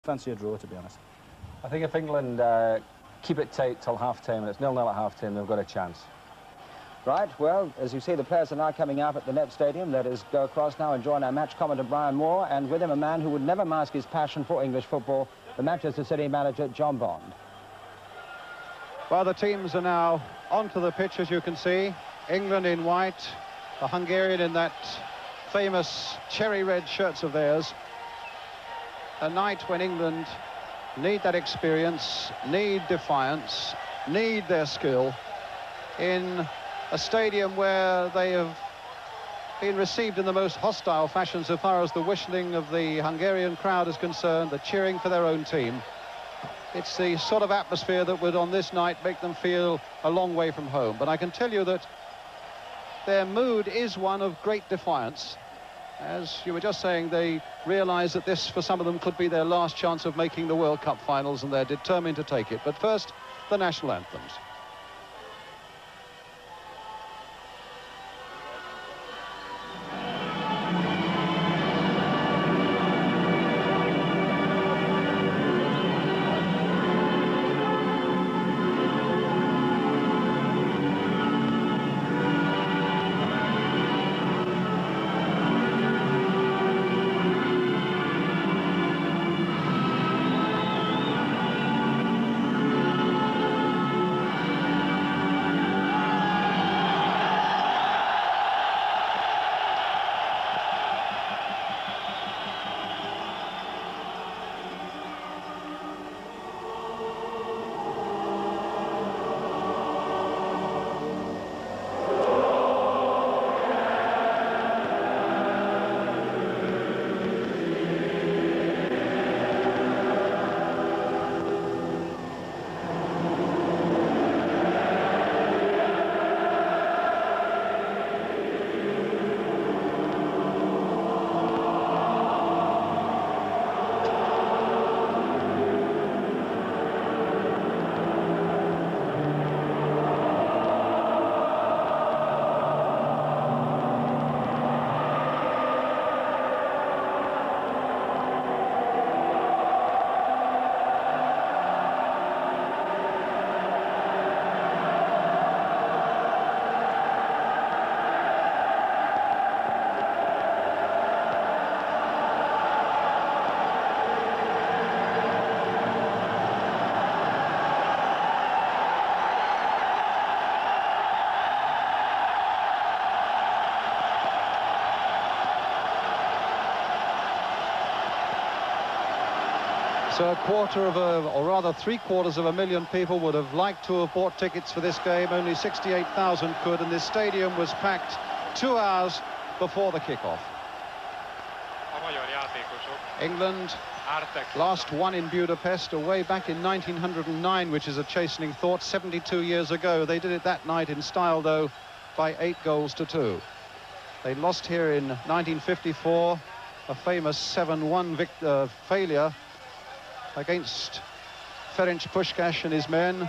fancy a draw, to be honest. I think if England keep it tight till half-time, and it's 0-0 at half-time, they've got a chance. Right, well, as you see, the players are now coming out at the Népstadion. Let us go across now and join our match commentator, Brian Moore, and with him a man who would never mask his passion for English football, the Manchester City manager, John Bond. Well, the teams are now onto the pitch, as you can see. England in white, the Hungarian in that famous cherry red shirts of theirs. A night when England need that experience, need defiance, need their skill in a stadium where they have been received in the most hostile fashion so far as the whistling of the Hungarian crowd is concerned, the cheering for their own team. It's the sort of atmosphere that would on this night make them feel a long way from home. But I can tell you that their mood is one of great defiance. As you were just saying, they realise that this, for some of them, could be their last chance of making the World Cup finals, and they're determined to take it. But first, the national anthems. So a quarter of or rather 750,000 people would have liked to have bought tickets for this game. Only 68,000 could, and this stadium was packed 2 hours before the kickoff. England last won in Budapest away back in 1909, which is a chastening thought, 72 years ago. They did it that night in style, though, by 8-2. They lost here in 1954, a famous 7-1 failure against Ferenc Puskás and his men,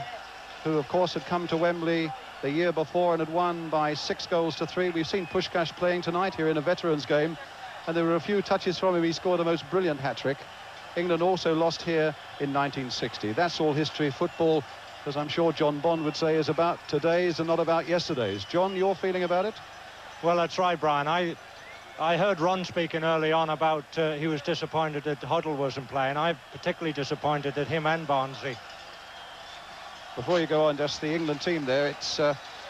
who of course had come to Wembley the year before and had won by 6-3. We've seen Puskás playing tonight here in a veterans game, and there were a few touches from him. He scored a most brilliant hat-trick. England also lost here in 1960. That's all history. Football, as I'm sure John Bond would say, is about today's and not about yesterday's. John, your feeling about it? Well, that's right, Brian. I heard Ron speaking early on about he was disappointed that Huddle wasn't playing. I'm particularly disappointed that him and Barnsley. Before you go on, just the England team there, it's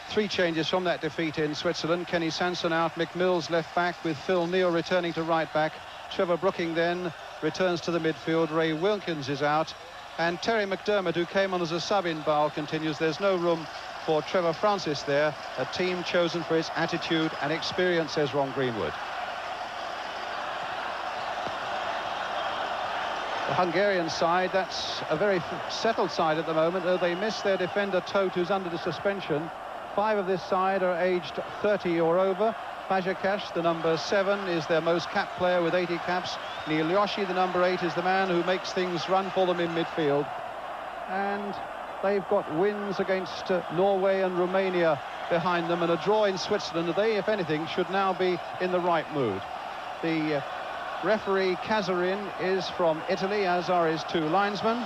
3 changes from that defeat in Switzerland. Kenny Sanson out, Mick Mills left back with Phil Neal returning to right back. Trevor Brooking then returns to the midfield. Ray Wilkins is out, and Terry McDermott, who came on as a sub in Basel, continues. There's no room for Trevor Francis there, a team chosen for its attitude and experience, says Ron Greenwood. The Hungarian side, that's a very settled side at the moment, though they miss their defender Tóth, who's under the suspension. 5 of this side are aged 30 or over. Fazekas, the number 7, is their most capped player with 80 caps. Neil Yoshi, the number 8, is the man who makes things run for them in midfield. And they've got wins against Norway and Romania behind them, and a draw in Switzerland. They, if anything, should now be in the right mood. The Referee Casarin is from Italy, as are his two linesmen.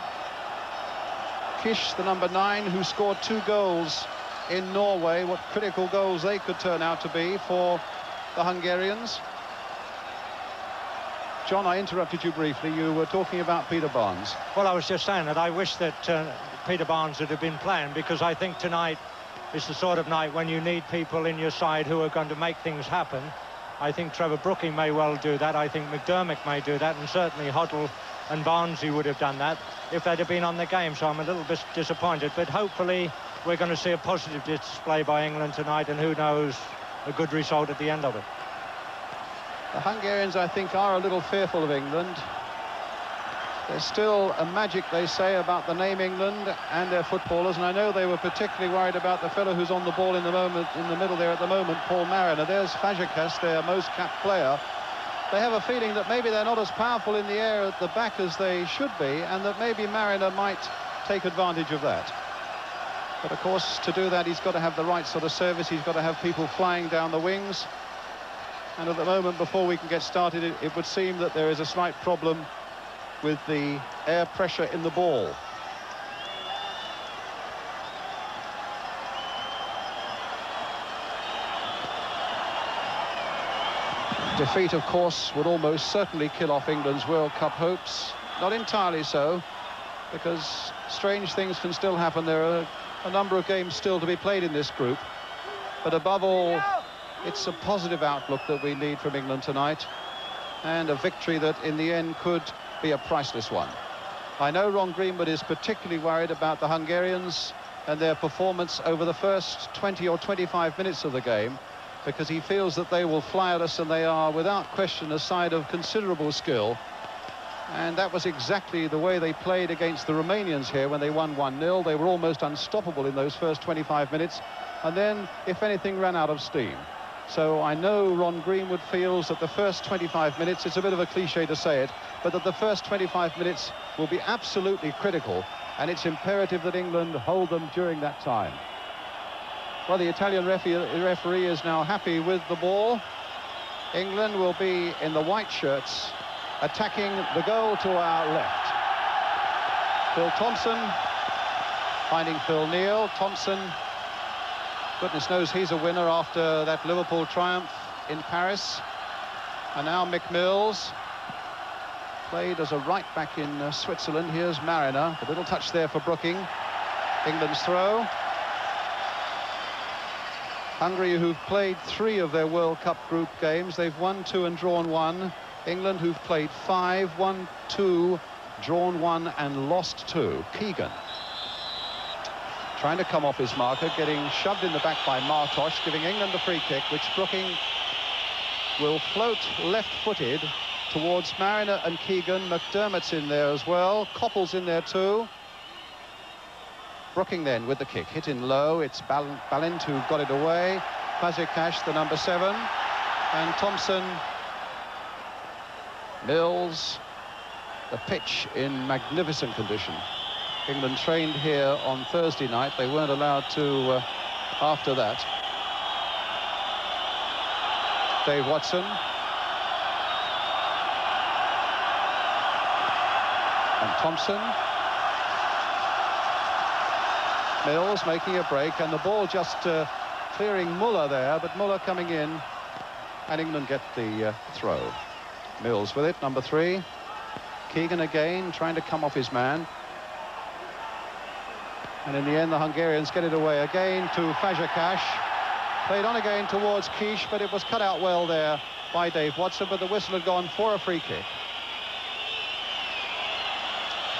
Kish, the number 9, who scored 2 goals in Norway. What critical goals they could turn out to be for the Hungarians. John, I interrupted you briefly. You were talking about Peter Barnes. Well, I was just saying that I wish that Peter Barnes would have been playing, because I think tonight is the sort of night when you need people in your side who are going to make things happen. I think Trevor Brooking may well do that. I think McDermott may do that, and certainly Hoddle and Barnsley would have done that if they'd have been on the game. So I'm a little bit disappointed, but hopefully we're going to see a positive display by England tonight, and who knows, a good result at the end of it. The Hungarians, I think, are a little fearful of England. There's still a magic, they say, about the name England and their footballers, and I know they were particularly worried about the fellow who's on the ball in the middle there at the moment, Paul Mariner. There's Fazekas, their most capped player. They have a feeling that maybe they're not as powerful in the air at the back as they should be, and that maybe Mariner might take advantage of that. But of course, to do that, he's got to have the right sort of service. He's got to have people flying down the wings. And at the moment, before we can get started, it would seem that there is a slight problem with the air pressure in the ball. Defeat, of course, would almost certainly kill off England's World Cup hopes. Not entirely so, because strange things can still happen. There are a number of games still to be played in this group. But above all, it's a positive outlook that we need from England tonight, and a victory that in the end could be a priceless one. I know Ron Greenwood is particularly worried about the Hungarians and their performance over the first 20 or 25 minutes of the game, because he feels that they will fly at us, and they are without question a side of considerable skill. And that was exactly the way they played against the Romanians here when they won 1-0. They were almost unstoppable in those first 25 minutes, and then, if anything, ran out of steam. So I know Ron Greenwood feels that the first 25 minutes, it's a bit of a cliche to say it, but that the first 25 minutes will be absolutely critical, and it's imperative that England hold them during that time. Well, the Italian referee is now happy with the ball. England will be in the white shirts, attacking the goal to our left. Phil Thompson finding Phil Neal. Thompson, goodness knows he's a winner after that Liverpool triumph in Paris. And now Mick Mills, played as a right back in Switzerland. Here's Mariner, a little touch there for Brooking. England's throw. Hungary, who've played 3 of their World Cup group games, they've won 2 and drawn 1. England, who've played 5, won 2, drawn 1 and lost 2. Keegan trying to come off his marker, getting shoved in the back by Martosh, giving England the free kick, which Brooking will float left-footed towards Mariner and Keegan. McDermott's in there as well. Coppell's in there too. Brooking then with the kick, hit in low. It's Balint who got it away. Fazekas, the number 7. And Thompson. Mills. The pitch in magnificent condition. England trained here on Thursday night. They weren't allowed to after that. Dave Watson. And Thompson. Mills making a break, and the ball just clearing Muller there, but Muller coming in, and England get the throw. Mills with it, number 3. Keegan again, trying to come off his man. And in the end, the Hungarians get it away again to Fazekas. Played on again towards Kish, but it was cut out well there by Dave Watson, but the whistle had gone for a free kick.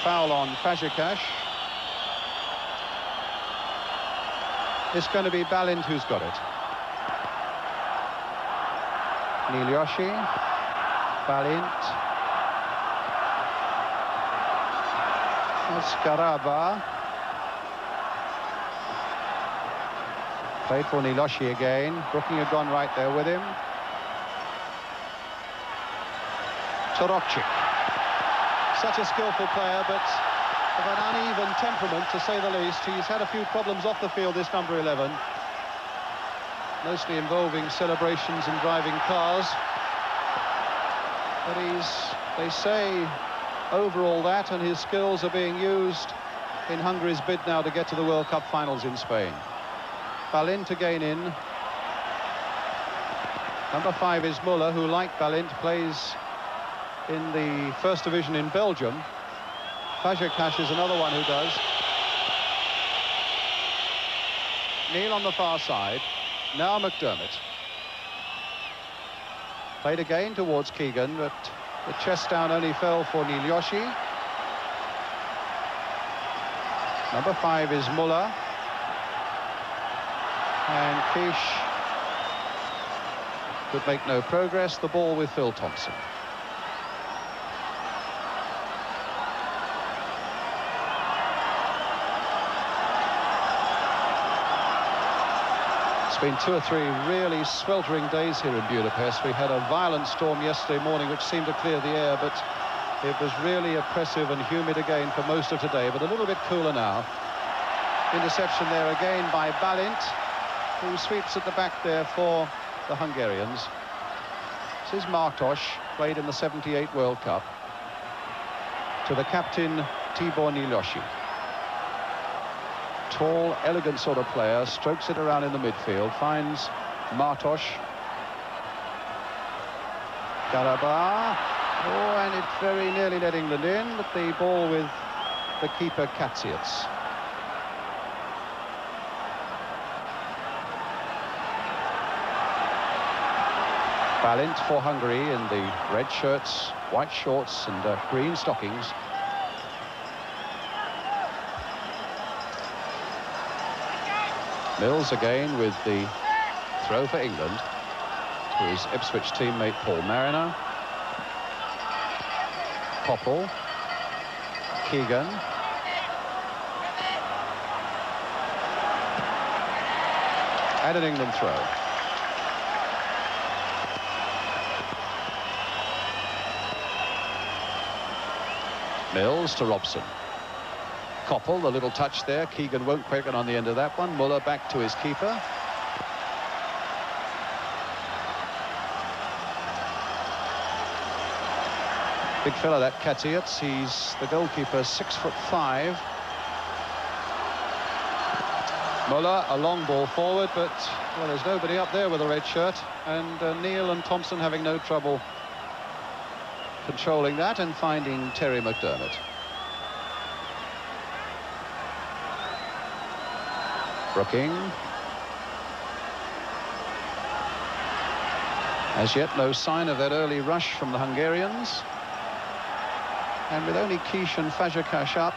Foul on Fazekas. It's going to be Balint who's got it. Nilioshi, Balint. Scaraba. Played for Nilioshi again. Brooking had gone right there with him. Torokcik. Such a skillful player, but of an uneven temperament, to say the least. He's had a few problems off the field, this number 11. Mostly involving celebrations and driving cars. But they say, over all that, and his skills are being used in Hungary's bid now to get to the World Cup finals in Spain. Balint again in. Number 5 is Muller, who, like Balint, plays in the first division in Belgium. Fazekas is another one who does. Neil on the far side. Now McDermott. Played again towards Keegan, but the chest down only fell for Nilyoshi. Number 5 is Muller. And Kish could make no progress. The ball with Phil Thompson. It's been 2 or 3 really sweltering days here in Budapest. We had a violent storm yesterday morning which seemed to clear the air, but it was really oppressive and humid again for most of today, but a little bit cooler now. Interception there again by Balint, who sweeps at the back there for the Hungarians. This is Martos, played in the '78 World Cup. To the captain, Tibor Nilyoshi. Tall, elegant sort of player, strokes it around in the midfield, finds Martos. Garaba. Oh, and it very nearly let England in, but the ball with the keeper, Katsiets. Balint for Hungary in the red shirts, white shorts and green stockings. Mills again with the throw for England to his Ipswich teammate Paul Mariner. Koppel. Keegan. And an England throw. Mills to Robson. Koppel, the little touch there. Keegan won't quicken on the end of that one. Muller back to his keeper. Big fella, that Katsiets. He's the goalkeeper, 6'5". Muller, a long ball forward, but, well, there's nobody up there with a red shirt. And Neil and Thompson having no trouble controlling that and finding Terry McDermott. Brooking. As yet, no sign of that early rush from the Hungarians. And with only Kish and Fazekas up,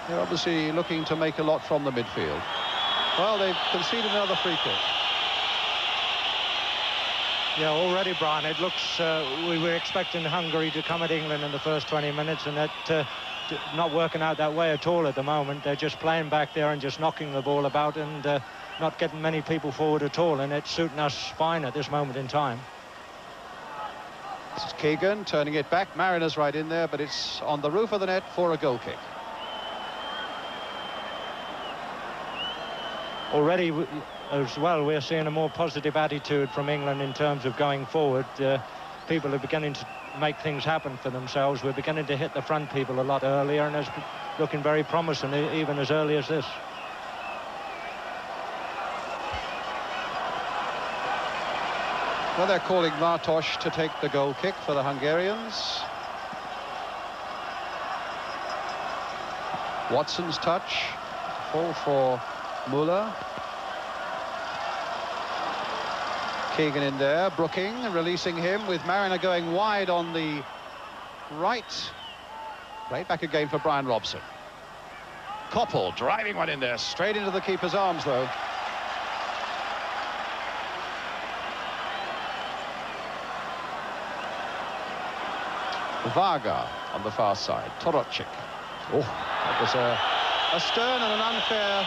they're obviously looking to make a lot from the midfield. Well, they've conceded another free kick. Yeah, already, Brian, it looks we were expecting Hungary to come at England in the first 20 minutes, and that not working out that way at all at the moment. They're just playing back there and just knocking the ball about and not getting many people forward at all, and it's suiting us fine at this moment in time. This is Keegan turning it back. Mariner's right in there, but it's on the roof of the net for a goal kick. Already as well, we're seeing a more positive attitude from England in terms of going forward. People are beginning to make things happen for themselves. We're beginning to hit the front people a lot earlier, and it's looking very promising even as early as this. Well, they're calling Martos to take the goal kick for the Hungarians. Watson's touch. Fall for Muller. Keegan in there. Brooking releasing him with Mariner going wide on the right. Played back again for Brian Robson. Koppel driving one in there. Straight into the keeper's arms, though. Varga on the far side. Torocic. Oh, that was a stern and an unfair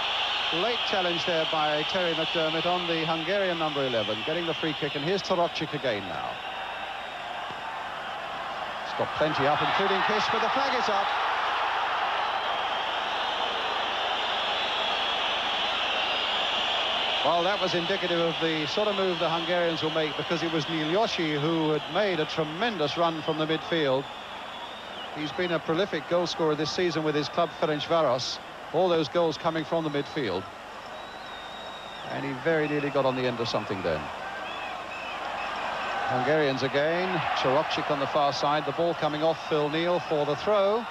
late challenge there by Terry McDermott on the Hungarian number 11, getting the free kick. And here's Torocic again now. He's got plenty up, including Kish, but the flag is up. Well, that was indicative of the sort of move the Hungarians will make, because it was Népstadion who had made a tremendous run from the midfield. He's been a prolific goal scorer this season with his club Ferencváros. All those goals coming from the midfield. And he very nearly got on the end of something then. Hungarians again. Torokcic on the far side. The ball coming off Phil Neal for the throw.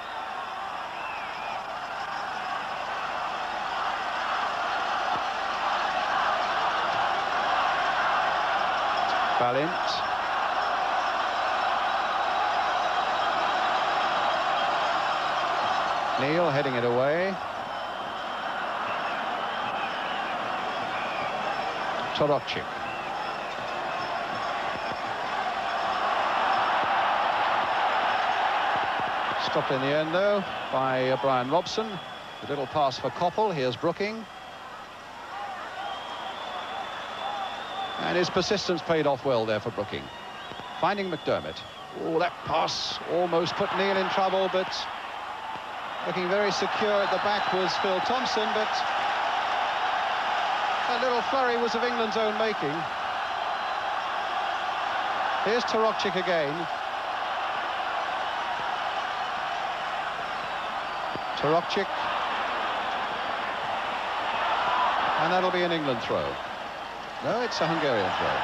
Valiant. Neal heading it away. Torokcic. Stopped in the end, though, by Brian Robson. A little pass for Koppel. Here's Brooking. And his persistence paid off well there for Brooking. Finding McDermott. Oh, that pass almost put Neal in trouble, but looking very secure at the back was Phil Thompson, but that little flurry was of England's own making. Here's Torokcic again. Torokcic. And that'll be an England throw. No, it's a Hungarian throw.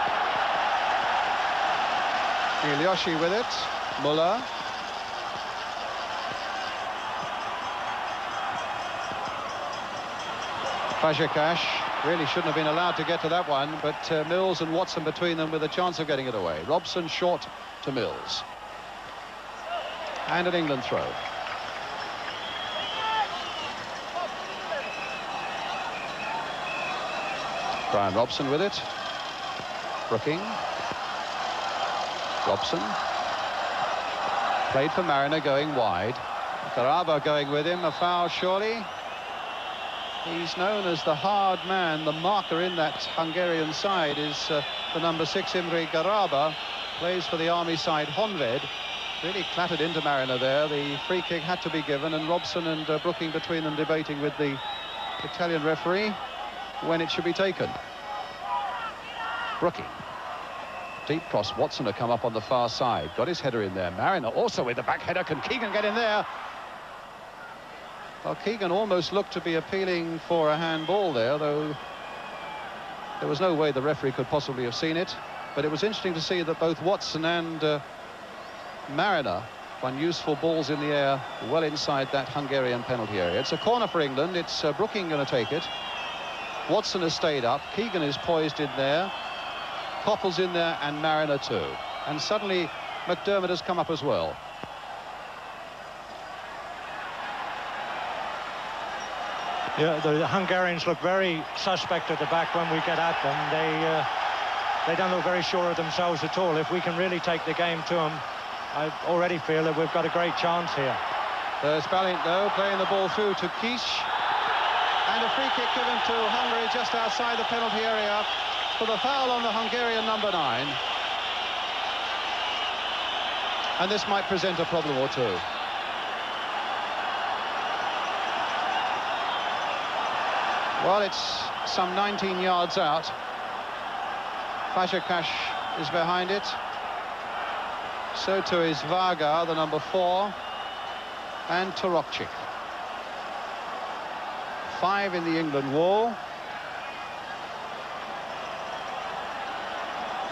Népstadion with it. Müller. Fazekas really shouldn't have been allowed to get to that one, but Mills and Watson between them with a chance of getting it away. Robson short to Mills. And an England throw. Brian Robson with it. Brooking. Robson. Played for Mariner, going wide. Garaba going with him. A foul, surely. He's known as the hard man. The marker in that Hungarian side is the number 6, Imre Garaba. Plays for the army side, Honved. Really clattered into Mariner there. The free kick had to be given, and Robson and Brooking between them debating with the Italian referee when it should be taken. Brooking. Deep cross. Watson to come up on the far side. Got his header in there. Mariner also with the back header. Can Keegan get in there? Well, Keegan almost looked to be appealing for a handball there, though there was no way the referee could possibly have seen it. But it was interesting to see that both Watson and Mariner won useful balls in the air well inside that Hungarian penalty area. It's a corner for England. It's Brooking going to take it. Watson has stayed up. Keegan is poised in there. Koppel's in there, and Mariner too. And suddenly McDermott has come up as well. Yeah, the Hungarians look very suspect at the back when we get at them. They don't look very sure of themselves at all. If we can really take the game to them, I already feel that we've got a great chance here. There's Valiant, though, playing the ball through to Kish. And a free kick given to Hungary just outside the penalty area for the foul on the Hungarian number 9. And this might present a problem or two. Well, it's some 19 yards out. Fazekas is behind it. So too is Varga, the number 4. And Torokcic. 5 in the England wall.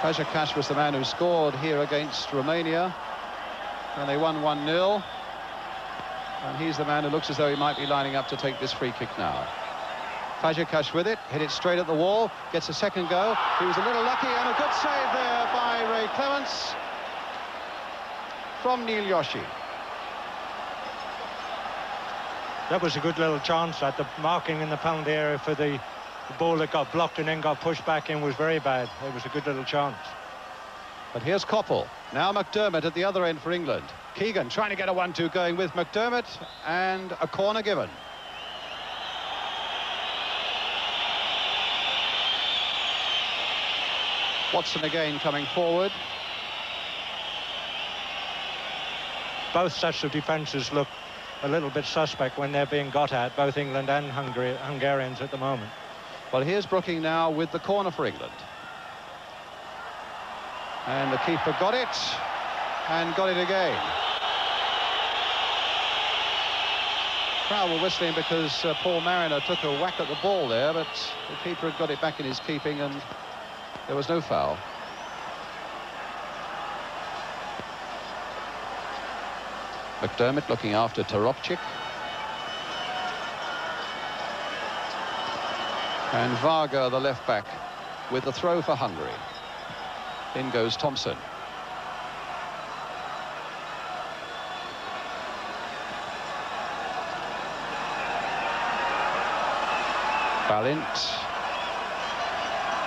Fazekas was the man who scored here against Romania, and they won 1-0. And he's the man who looks as though he might be lining up to take this free kick now. Fazekas with it, hit it straight at the wall, gets a second go. He was a little lucky, and a good save there by Ray Clements from Népstadion. That was a good little chance. That the marking in the penalty area for the ball that got blocked and then got pushed back in was very bad. It was a good little chance. But here's Koppel. Now McDermott at the other end for England. Keegan trying to get a 1-2 going with McDermott, and a corner given. Watson again coming forward. Both sets of defences look a little bit suspect when they're being got at, both England and Hungarians at the moment. Well, here's Brooking now with the corner for England. And the keeper got it, and got it again. Crowd were whistling because Paul Mariner took a whack at the ball there, but the keeper had got it back in his keeping, and there was no foul. McDermott looking after Taropchik. And Varga, the left back, with the throw for Hungary. In goes Thompson. Balint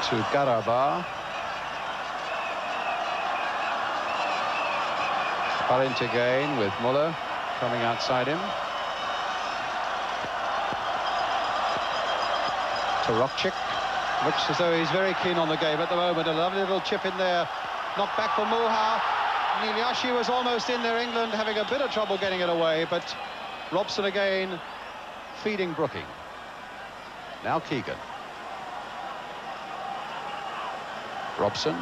to Garaba. Balint again with Muller coming outside him. Taropchik looks as though he's very keen on the game at the moment. A lovely little chip in there. Knocked back for Muha. Niliashi was almost in there. England having a bit of trouble getting it away, but Robson again feeding Brooking. Now Keegan. Robson.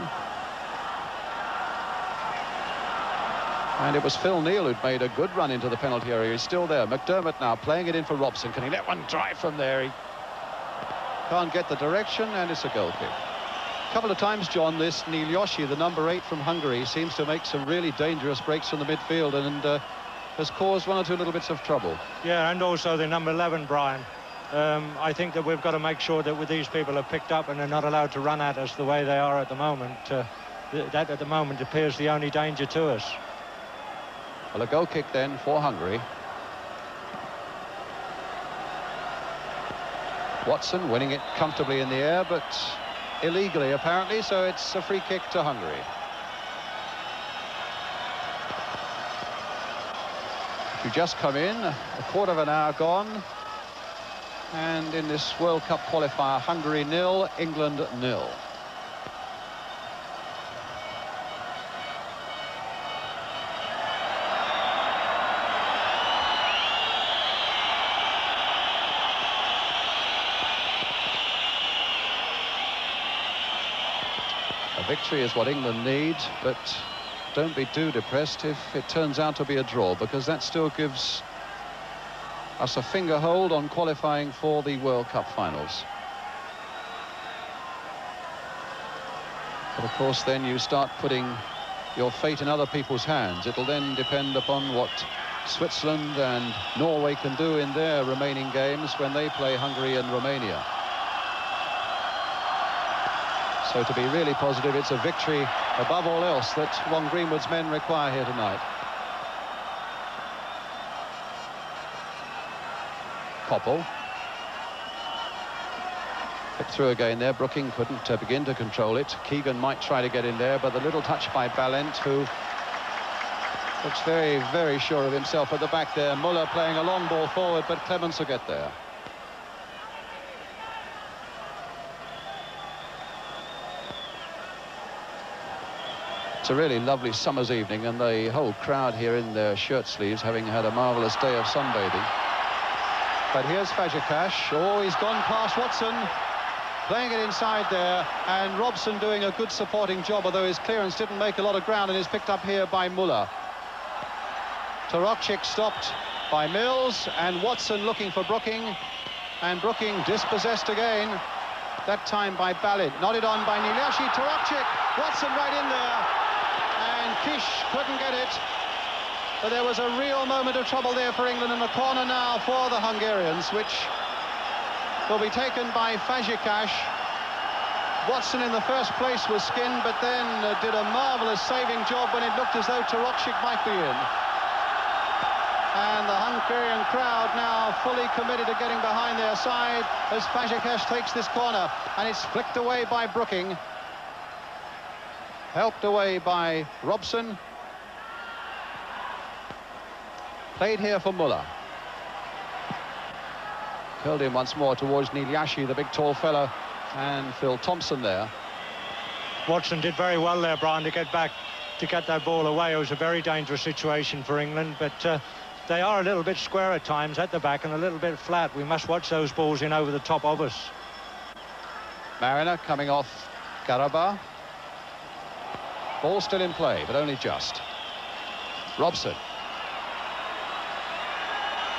And it was Phil Neal who'd made a good run into the penalty area. He's still there. McDermott now playing it in for Robson. Can he let one drive from there? He can't get the direction, and it's a goal kick. A couple of times, John, this Nilioshi, the number 8 from Hungary, seems to make some really dangerous breaks from the midfield, and has caused one or two little bits of trouble. Yeah, and also the number 11, Brian. I think that we've got to make sure that with these people are picked up and they're not allowed to run at us the way they are at the moment. That at the moment appears the only danger to us. Well, a goal kick then for Hungary. Watson winning it comfortably in the air, but illegally apparently, so it's a free kick to Hungary. If you just come in, a quarter of an hour gone, and in this World Cup qualifier, Hungary 0, England 0. Victory is what England need, but don't be too depressed if it turns out to be a draw, because that still gives us a finger hold on qualifying for the World Cup finals. But of course then you start putting your fate in other people's hands. It'll then depend upon what Switzerland and Norway can do in their remaining games when they play Hungary and Romania. So to be really positive, it's a victory above all else that Ron Greenwood's men require here tonight. Koppel. Hit through again there. Brooking couldn't begin to control it. Keegan might try to get in there, but the little touch by Balint, who looks very, very sure of himself at the back there. Muller playing a long ball forward, but Clements will get there. It's a really lovely summer's evening, and the whole crowd here in their shirt sleeves, having had a marvellous day of sunbathing. But here's Fazekas. Oh, he's gone past Watson, playing it inside there, and Robson doing a good supporting job, although his clearance didn't make a lot of ground, and is picked up here by Muller. Taropchik stopped by Mills, and Watson looking for Brooking, and Brooking dispossessed again, that time by Balint. Nodded on by Niliashi. Taropchik, Watson right in there. And Kish couldn't get it, but there was a real moment of trouble there for England in the corner now for the Hungarians, which will be taken by Fazekas. Watson in the first place was skinned, but then did a marvellous saving job when it looked as though Taropchik might be in. And the Hungarian crowd now fully committed to getting behind their side as Fazekas takes this corner, and it's flicked away by Brooking. Helped away by Robson. Played here for Muller. Curled in once more towards Niliashi, the big tall fella, and Phil Thompson there. Watson did very well there, Brian, to get back, to get that ball away. It was a very dangerous situation for England, but they are a little bit square at times at the back and a little bit flat. We must watch those balls in over the top of us. Mariner coming off Garaba. Ball still in play, but only just. Robson.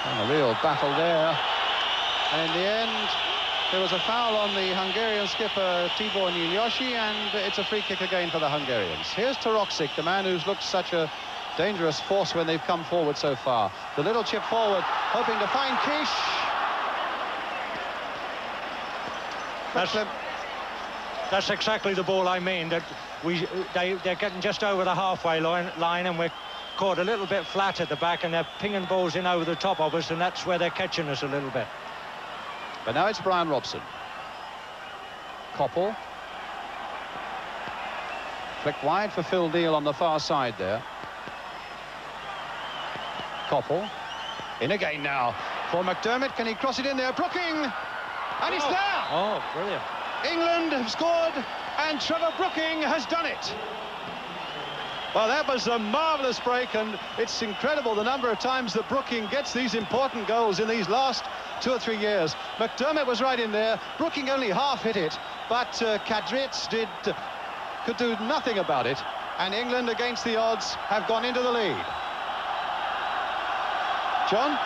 And a real battle there. And in the end, there was a foul on the Hungarian skipper Tibor Nyilyoshi, and it's a free kick again for the Hungarians. Here's Taroksic, the man who's looked such a dangerous force when they've come forward so far. The little chip forward, hoping to find Kish. That's exactly the ball I mean, that they're getting just over the halfway line, and we're caught a little bit flat at the back, and they're pinging balls in over the top of us, and that's where they're catching us a little bit. But now it's Brian Robson. Koppel. Flicked wide for Phil Neal on the far side there. Koppel. In again now for McDermott. Can he cross it in there? Brooking! And it's there! Oh, brilliant. England have scored, and Trevor Brooking has done it. Well, that was a marvellous break, and it's incredible the number of times that Brooking gets these important goals in these last 2 or 3 years. McDermott was right in there. Brooking only half hit it, but Kadric could do nothing about it, and England, against the odds, have gone into the lead. John?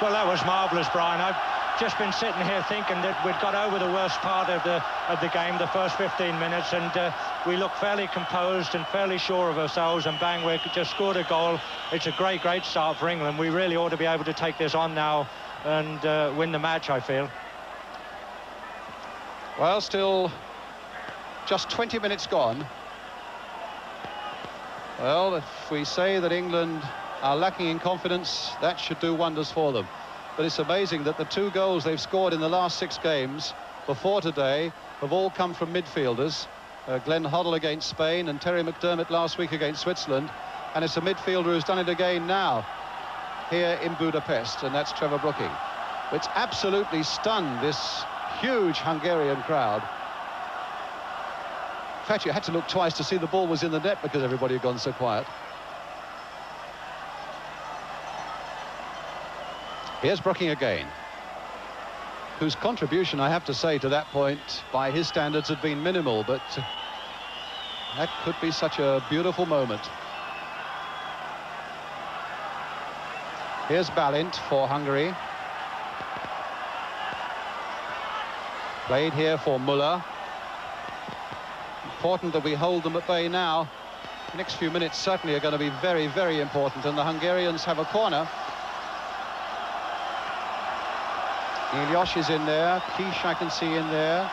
Well, that was marvellous, Brian. I've just been sitting here thinking that we'd got over the worst part of the game, the first 15 minutes, and we look fairly composed and fairly sure of ourselves, and bang, we just scored a goal. It's a great start for England. We really ought to be able to take this on now and win the match, I feel. Well, still just 20 minutes gone. Well, if we say that England are lacking in confidence, that should do wonders for them. But it's amazing that the 2 goals they've scored in the last 6 games before today have all come from midfielders. Glenn Hoddle against Spain and Terry McDermott last week against Switzerland. And it's a midfielder who's done it again now here in Budapest, and that's Trevor Brooking. It's absolutely stunned this huge Hungarian crowd. In fact, you had to look twice to see the ball was in the net because everybody had gone so quiet. Here's Brooking again, whose contribution, I have to say, to that point, by his standards, had been minimal, but that could be such a beautiful moment. Here's Balint for Hungary. Played here for Müller. Important that we hold them at bay now. The next few minutes certainly are going to be very, very important, and the Hungarians have a corner. Nyilyosh is in there. Kish I can see in there.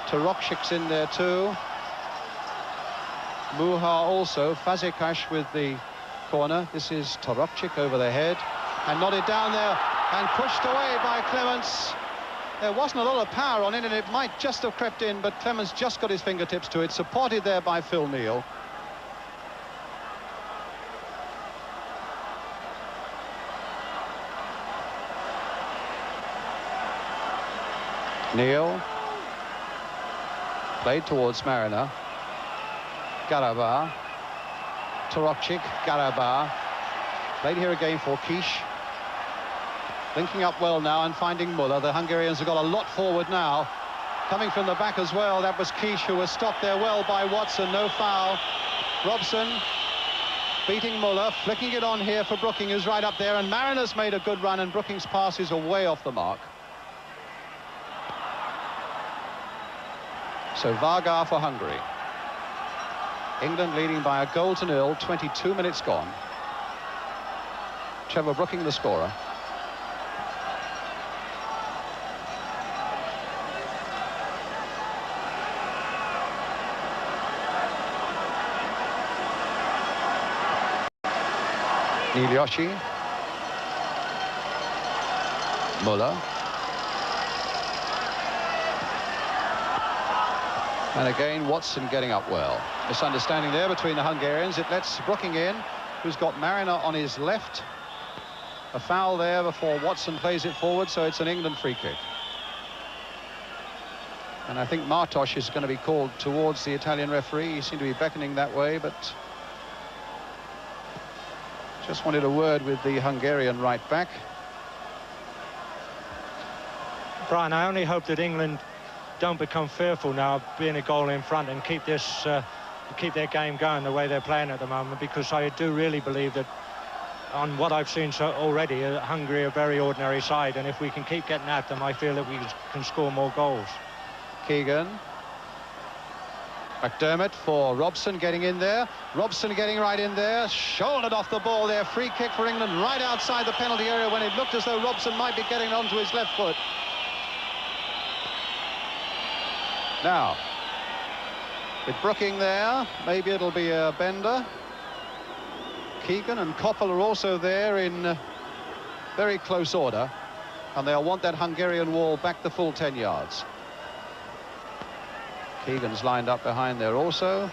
Taroksic's in there too. Muha also. Fazekas with the corner. This is Taroksic over the head. And nodded down there and pushed away by Clements. There wasn't a lot of power on it, and it might just have crept in, but Clements just got his fingertips to it. Supported there by Phil Neal. Neal played towards Mariner. Garaba, Taroksic, Garaba played here again for Kish, linking up well now and finding Müller. The Hungarians have got a lot forward now, coming from the back as well. That was Kish, who was stopped there well by Watson. No foul. Robson beating Müller, flicking it on here for Brooking, who's right up there, and Mariner's made a good run, and Brooking's passes are way off the mark. So Varga for Hungary. England leading by 1-0, 22 minutes gone. Trevor Brooking the scorer. Nyilyoshi. Müller. And again, Watson getting up well. Misunderstanding there between the Hungarians. It lets Brooking in, who's got Mariner on his left. A foul there before Watson plays it forward, so it's an England free kick. And I think Martos is going to be called towards the Italian referee. He seemed to be beckoning that way, but just wanted a word with the Hungarian right back. Brian, I only hope that England don't become fearful now of being a goal in front and keep this keep their game going the way they're playing at the moment, because I do really believe that on what I've seen already, Hungary are a very ordinary side, and if we can keep getting at them, I feel that we can score more goals. Keegan. McDermott for Robson, getting in there. Robson getting right in there, shouldered off the ball there. Free kick for England right outside the penalty area when it looked as though Robson might be getting onto his left foot. Now, with Brooking there, maybe it'll be a bender. Keegan and Koppel are also there in very close order, and they'll want that Hungarian wall back the full 10 yards. Keegan's lined up behind there also.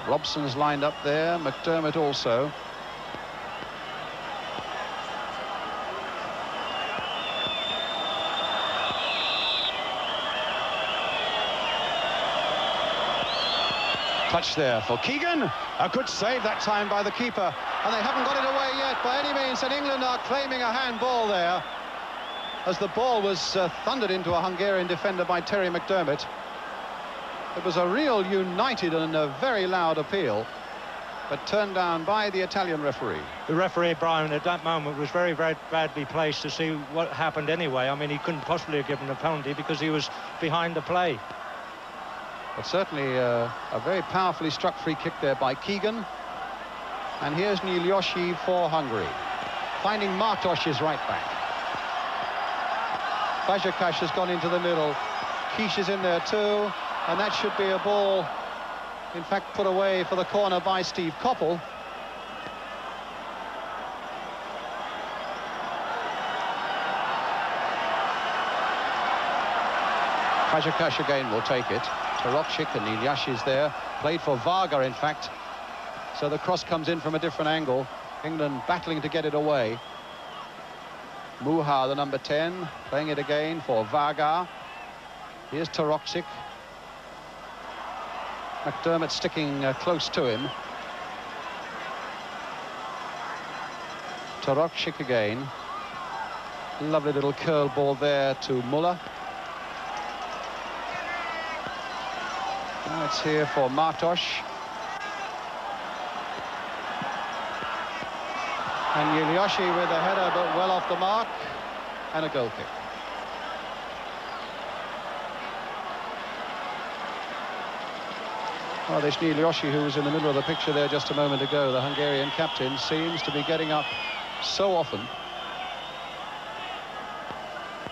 Robson's lined up there. McDermott also. Touch there for Keegan. A good save that time by the keeper. And they haven't got it away yet by any means. And England are claiming a handball there, as the ball was thundered into a Hungarian defender by Terry McDermott. It was a real united and a very loud appeal, but turned down by the Italian referee. The referee, Brian, at that moment was very, very badly placed to see what happened anyway. I mean, he couldn't possibly have given a penalty because he was behind the play. But certainly a very powerfully struck free kick there by Keegan. And here's Nilioshi for Hungary, finding Martosh's right back. Fazekas has gone into the middle. Kish is in there too. And that should be a ball, in fact, put away for the corner by Steve Koppel. Fazekas again will take it. Tarokchik and Nilyash is there. Played for Varga, in fact. So the cross comes in from a different angle. England battling to get it away. Muha, the number 10, playing it again for Varga. Here's Tarokchik. McDermott sticking close to him. Tarokchik again. Lovely little curl ball there to Muller. Now it's here for Martosh. And Yilioshi with a header, but well off the mark, and a goal kick. Well, this Nilioshi, who was in the middle of the picture there just a moment ago, the Hungarian captain, seems to be getting up so often.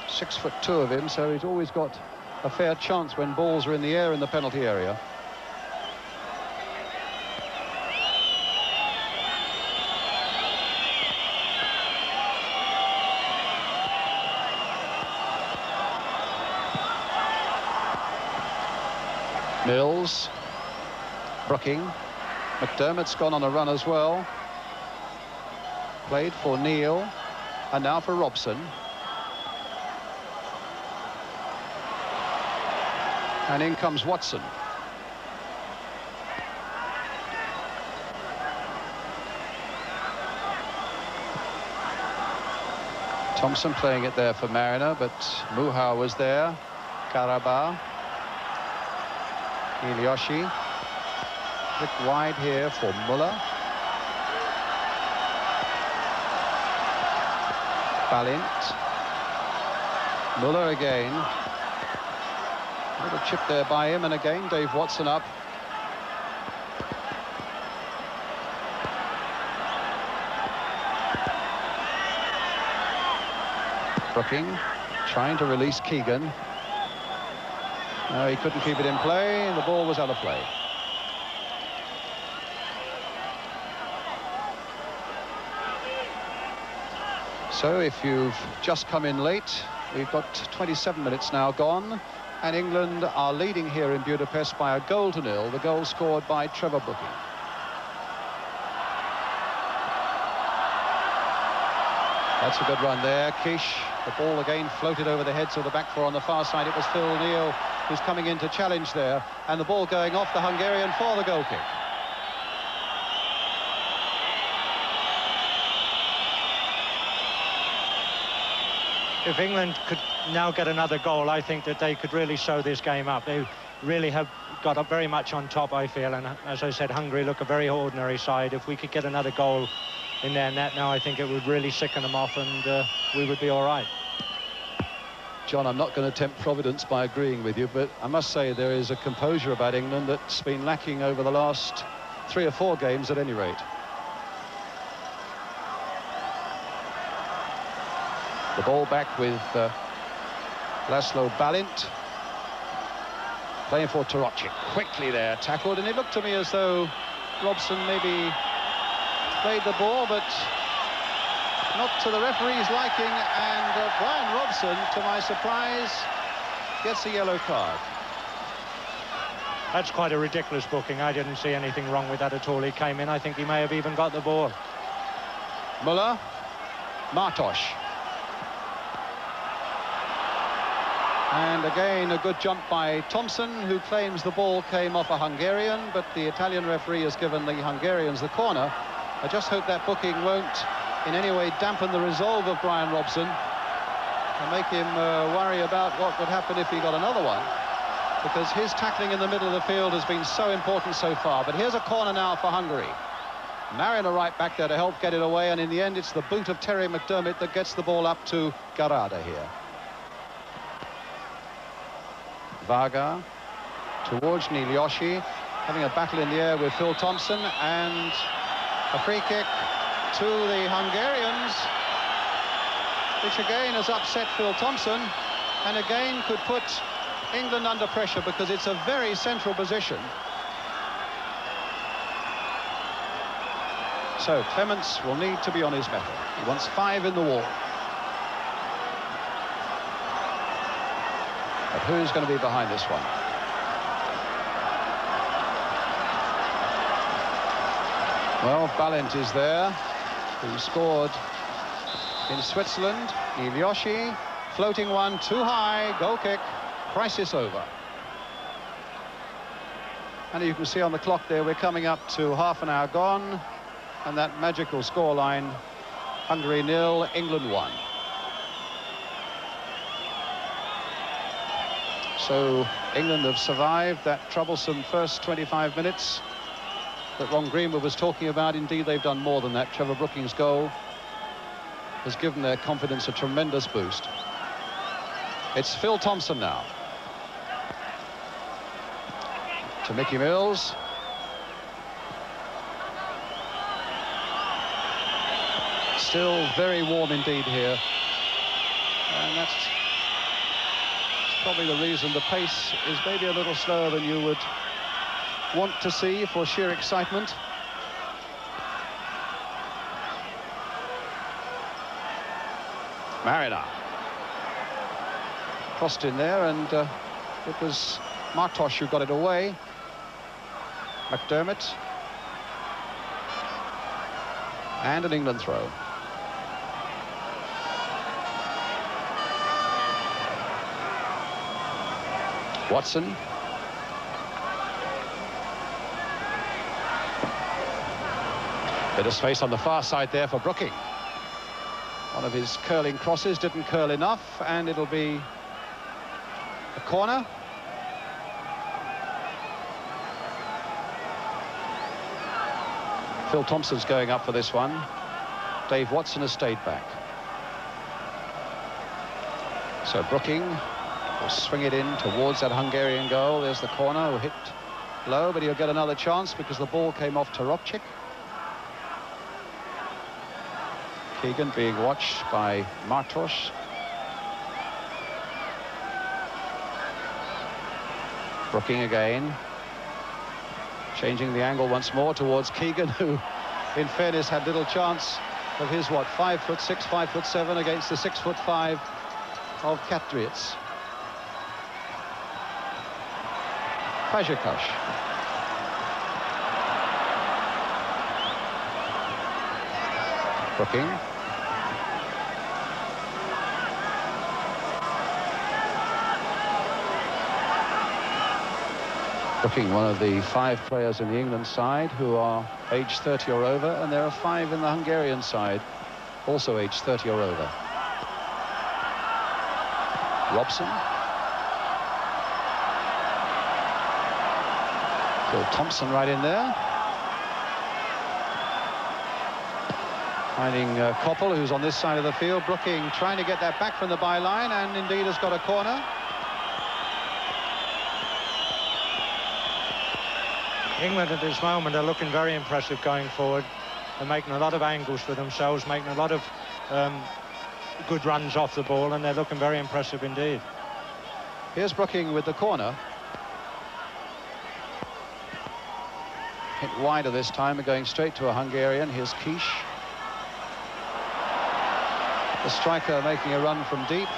6'2" of him, so he's always got a fair chance when balls are in the air in the penalty area. Mills. Brooking. McDermott's gone on a run as well. Played for Neil, and now for Robson. And in comes Watson. Thompson playing it there for Mariner, but Muha was there. Karabakh. Ilioshi. Flick wide here for Muller. Balint. Muller again. A little chip there by him, and again Dave Watson up. Brooking trying to release Keegan. No, he couldn't keep it in play, and the ball was out of play. So if you've just come in late, we've got 27 minutes now gone, and England are leading here in Budapest by a 1-0, the goal scored by Trevor Brooking. That's a good run there. Kish, the ball again floated over the heads of the back four on the far side. It was Phil Neal who's coming in to challenge there, and the ball going off the Hungarian for the goal kick. if England could now get another goal, I think that they could really sew this game up. They really have got up very much on top, I feel, and as I said, Hungary look a very ordinary side. If we could get another goal in their net now, I think it would really sicken them off, and we would be all right. John, I'm not going to tempt Providence by agreeing with you, but I must say there is a composure about England that's been lacking over the last 3 or 4 games at any rate. The ball back with Laszlo Balint. Playing for Torocic. Quickly there, tackled, and it looked to me as though Robson maybe played the ball, but not to the referee's liking, and Brian Robson, to my surprise, gets a yellow card. That's quite a ridiculous booking. I didn't see anything wrong with that at all. He came in, I think he may have even got the ball. Muller, Martos. And again, a good jump by Thompson, who claims the ball came off a Hungarian, but the Italian referee has given the Hungarians the corner. I just hope that booking won't in any way dampen the resolve of Brian Robson and make him worry about what would happen if he got another one, because his tackling in the middle of the field has been so important so far. But here's a corner now for Hungary. Mariner right back there to help get it away, and in the end it's the boot of Terry McDermott that gets the ball up to Garada here. Varga towards Nilioshi, having a battle in the air with Phil Thompson, and a free kick to the Hungarians, which again has upset Phil Thompson and again could put England under pressure, because it's a very central position. So Clements will need to be on his mettle. He wants 5 in the wall. But who's going to be behind this one? Well, Balint is there, who scored in Switzerland. Ilioshi, floating one, too high, goal kick, crisis over. And you can see on the clock there, we're coming up to half an hour gone, and that magical scoreline, Hungary 0, England 1. So England have survived that troublesome first 25 minutes that Ron Greenwood was talking about. Indeed, they've done more than that. Trevor Brookings' goal has given their confidence a tremendous boost. It's Phil Thompson now. To Mickey Mills. Still very warm indeed here. And that's probably the reason the pace is maybe a little slower than you would want to see for sheer excitement. Mariner crossed in there, and it was Martos who got it away. McDermott, and an England throw. Watson. Bit of space on the far side there for Brooking. One of his curling crosses didn't curl enough, and it'll be a corner. Phil Thompson's going up for this one. Dave Watson has stayed back. So Brooking will swing it in towards that Hungarian goal. There's the corner, who hit low, but he'll get another chance because the ball came off Torocic. Keegan being watched by Martos. Brooking again. Changing the angle once more towards Keegan, who, in fairness, had little chance of his, 5'6", 5'7" against the 6'5" of Katriec. Fazekas. Brooking. Brooking, one of the 5 players in the England side who are aged 30 or over, and there are 5 in the Hungarian side, also aged 30 or over. Robson. Phil Thompson right in there. Finding Koppel, who's on this side of the field. Brooking trying to get that back from the byline, and indeed has got a corner. England at this moment are looking very impressive going forward. They're making a lot of angles for themselves, making a lot of good runs off the ball, and they're looking very impressive indeed. Here's Brooking with the corner. Hit wider this time, going straight to a Hungarian. Here's Kish. The striker making a run from deep.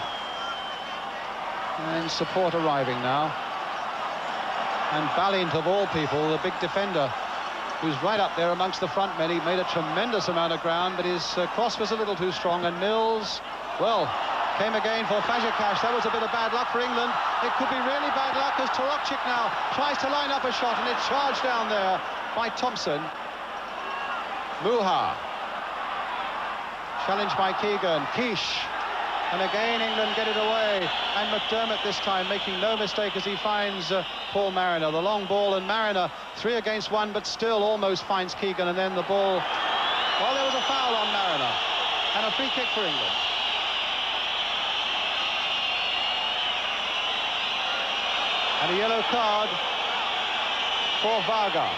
And support arriving now. And Ballint, of all people, the big defender, who's right up there amongst the front men. He made a tremendous amount of ground, but his cross was a little too strong. And Mills, well, came again for Fazekas. That was a bit of bad luck for England. It could be really bad luck as Torokcik now tries to line up a shot, and it's charged down there by Thompson. Mulha. Challenged by Keegan. Kish. And again England get it away. And McDermott this time making no mistake as he finds Paul Mariner. The long ball, and Mariner 3 against 1, but still almost finds Keegan. And then the ball... Well, there was a foul on Mariner. And a free kick for England. And a yellow card for Varga.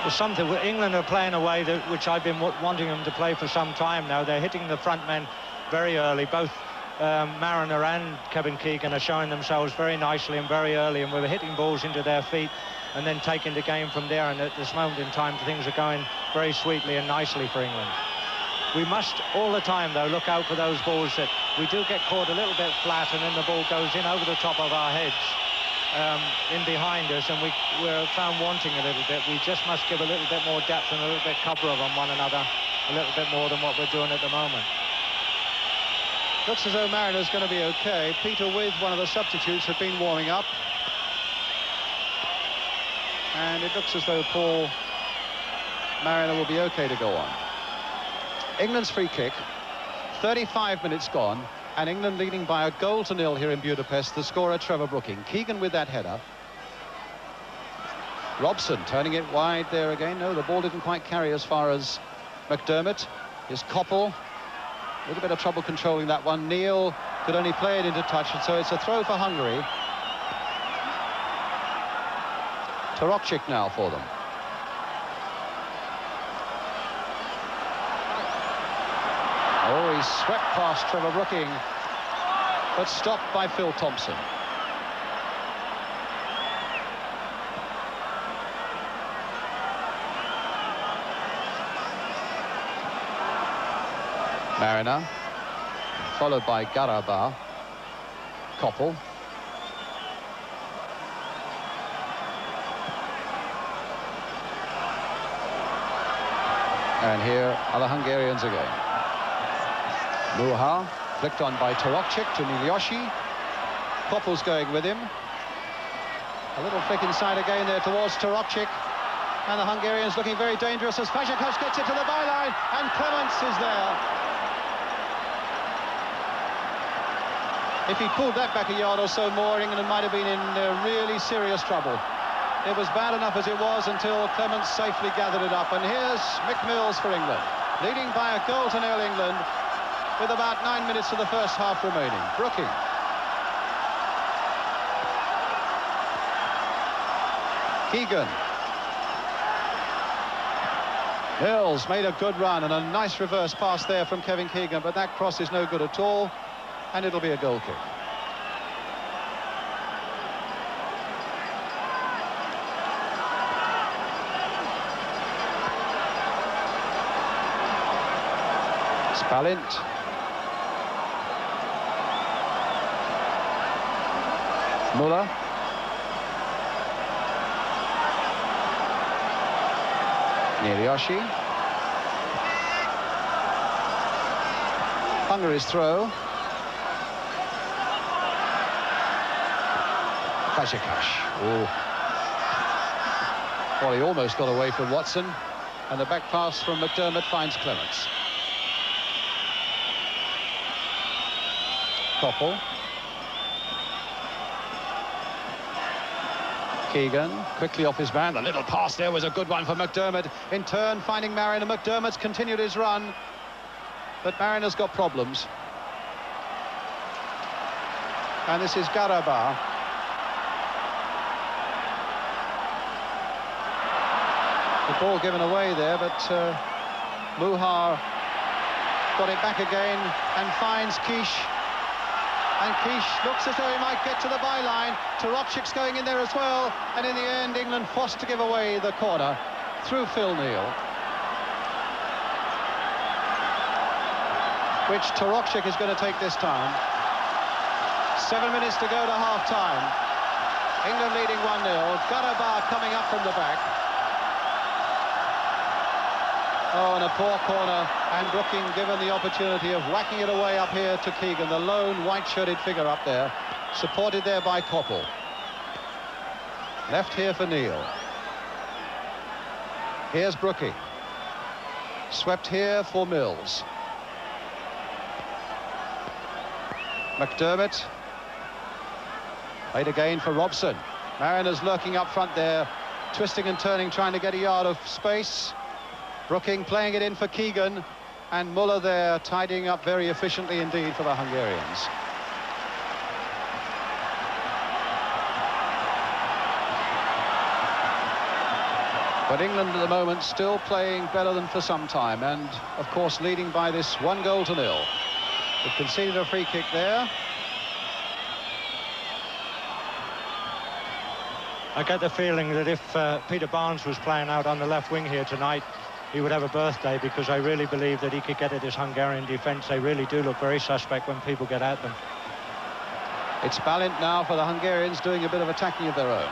There's something. England are playing a way that, which I've been wanting them to play for some time now. They're hitting the front men very early. Both Mariner and Kevin Keegan are showing themselves very nicely and very early, and we're hitting balls into their feet and then taking the game from there. And at this moment in time, things are going very sweetly and nicely for England. We must all the time, though, look out for those balls that we do get caught a little bit flat, and then the ball goes in over the top of our heads. In behind us, and we're found wanting a little bit. We just must give a little bit more depth and a little bit cover on one another, a little bit more than what we're doing at the moment. Looks as though Mariner's going to be okay. Peter With, one of the substitutes, had been warming up. And it looks as though Paul Mariner will be okay to go on. England's free kick, 35 minutes gone. And England leading by 1-0 here in Budapest. The scorer, Trevor Brooking. Keegan with that header. Robson turning it wide there again. No, the ball didn't quite carry as far as McDermott. Here's Koppel. A little bit of trouble controlling that one. Neil could only play it into touch, and so it's a throw for Hungary. Torokcik now for them. Oh, he swept past Trevor Brooking, but stopped by Phil Thompson. Mariner, followed by Garaba. Koppel. And here are the Hungarians again. Mulha, flicked on by Torokcik to Milioshi. Koppel's going with him. A little flick inside again there towards Torokcik. And the Hungarians looking very dangerous as Fazekas gets it to the byline, and Clements is there. If he pulled that back a yard or so more, England might have been in really serious trouble. It was bad enough as it was until Clements safely gathered it up. And here's Mick Mills for England, leading by 1-0 England, with about 9 minutes of the first half remaining. Brooking. Keegan. Mills made a good run, and a nice reverse pass there from Kevin Keegan, but that cross is no good at all, and it'll be a goal kick. Ballint. Muller. Milioshi. Hungary's throw. Fazekas. Oh. Well, he almost got away from Watson. And the back pass from McDermott finds Clements. Koppel. Keegan, quickly off his man. The little pass there was a good one for McDermott. In turn, finding Marion, and McDermott's continued his run. But Marion has got problems. And this is Garaba. The ball given away there, but Muhar got it back again and finds Kish. And Kish looks as though he might get to the byline. Taropchik's going in there as well. And in the end, England forced to give away the corner through Phil Neal, which Taropchik is going to take this time. 7 minutes to go to half-time. England leading 1-0. Garaba coming up from the back. Oh, and a poor corner, and Brooking given the opportunity of whacking it away up here to Keegan, the lone white-shirted figure up there, supported there by Koppel. Left here for Neal. Here's Brooking. Swept here for Mills. McDermott. Played again for Robson. Mariners lurking up front there, twisting and turning, trying to get a yard of space. Brooking playing it in for Keegan, and Muller there tidying up very efficiently indeed for the Hungarians. But England at the moment still playing better than for some time, and of course leading by this 1-0. They've conceded a free kick there. I get the feeling that if Peter Barnes was playing out on the left wing here tonight, he would have a birthday, because I really believe that he could get at this Hungarian defence. They really do look very suspect when people get at them. It's Balint now for the Hungarians, doing a bit of attacking of their own.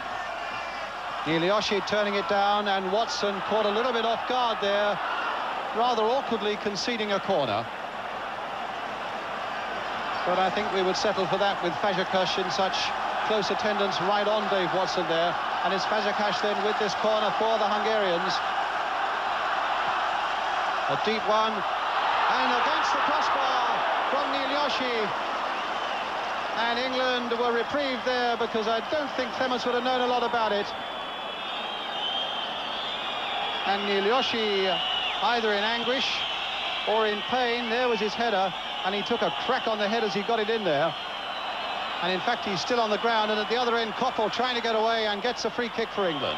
Nilioshi turning it down, and Watson caught a little bit off guard there, rather awkwardly conceding a corner. But I think we would settle for that with Fazekas in such close attendance right on Dave Watson there. And it's Fazekas then with this corner for the Hungarians. A deep one, and against the crossbar from Nilioshi. And England were reprieved there, because I don't think Clements would have known a lot about it. And Nilioshi, either in anguish or in pain, there was his header, and he took a crack on the head as he got it in there. And in fact, he's still on the ground, and at the other end, Koppel trying to get away and gets a free kick for England.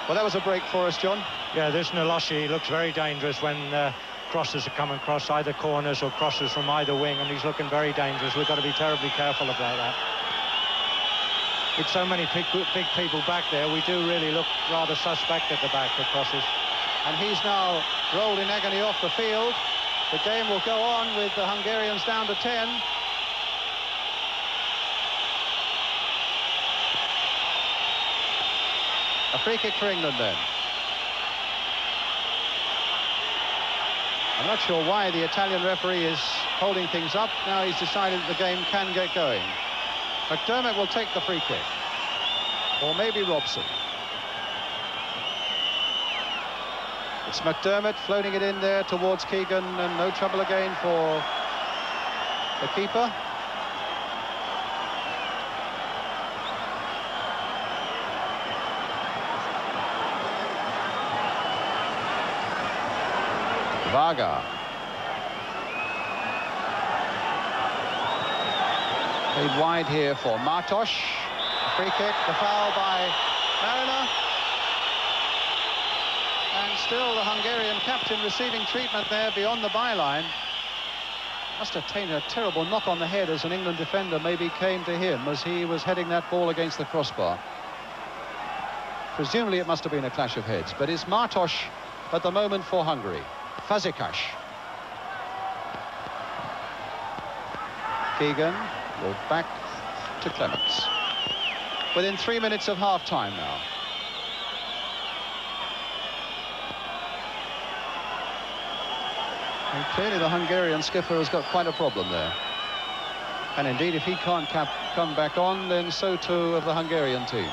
Well, that was a break for us, John. Yeah, this Nilioshi looks very dangerous when crosses are coming across, either corners or crosses from either wing, and he's looking very dangerous. We've got to be terribly careful about that. With so many big people back there, we do really look rather suspect at the back for crosses. And he's now rolled in agony off the field. The game will go on with the Hungarians down to 10. A free kick for England then. I'm not sure why the Italian referee is holding things up. Now he's decided the game can get going. McDermott will take the free kick. Or maybe Robson. It's McDermott floating it in there towards Keegan, and no trouble again for the keeper. Varga. Played wide here for Martos. Free kick, the foul by Mariner. And still the Hungarian captain receiving treatment there beyond the byline. Must have taken a terrible knock on the head as an England defender maybe came to him as he was heading that ball against the crossbar. Presumably it must have been a clash of heads, but it's Martos at the moment for Hungary. Fazekas. Keegan will back to Clements. Within 3 minutes of half-time now. And clearly the Hungarian skipper has got quite a problem there. And indeed, if he can't come back on, then so too of the Hungarian team.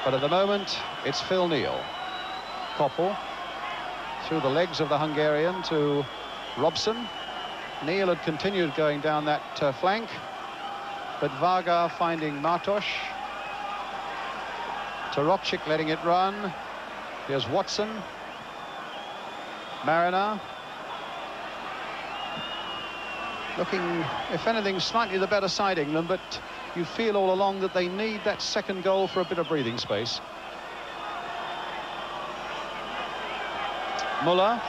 But at the moment, it's Phil Neal. Koppel. Through the legs of the Hungarian to Robson. Neil had continued going down that flank, but Varga finding Martos. Torokcik letting it run. Here's Watson. Mariner. Looking, if anything, slightly the better side, England, but you feel all along that they need that second goal for a bit of breathing space. Muller.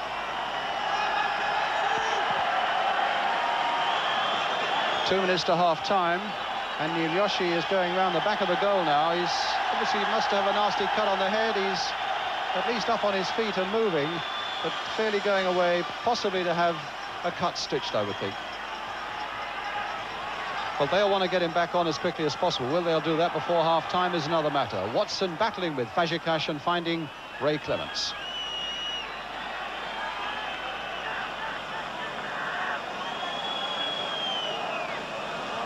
Two minutes to half-time, and Nilyoshi is going round the back of the goal now. He's obviously must have a nasty cut on the head. He's at least up on his feet and moving, but clearly going away, possibly to have a cut stitched, I would think. Well, they'll want to get him back on as quickly as possible. Will they do that before half-time is another matter. Watson battling with Fazekas and finding Ray Clements.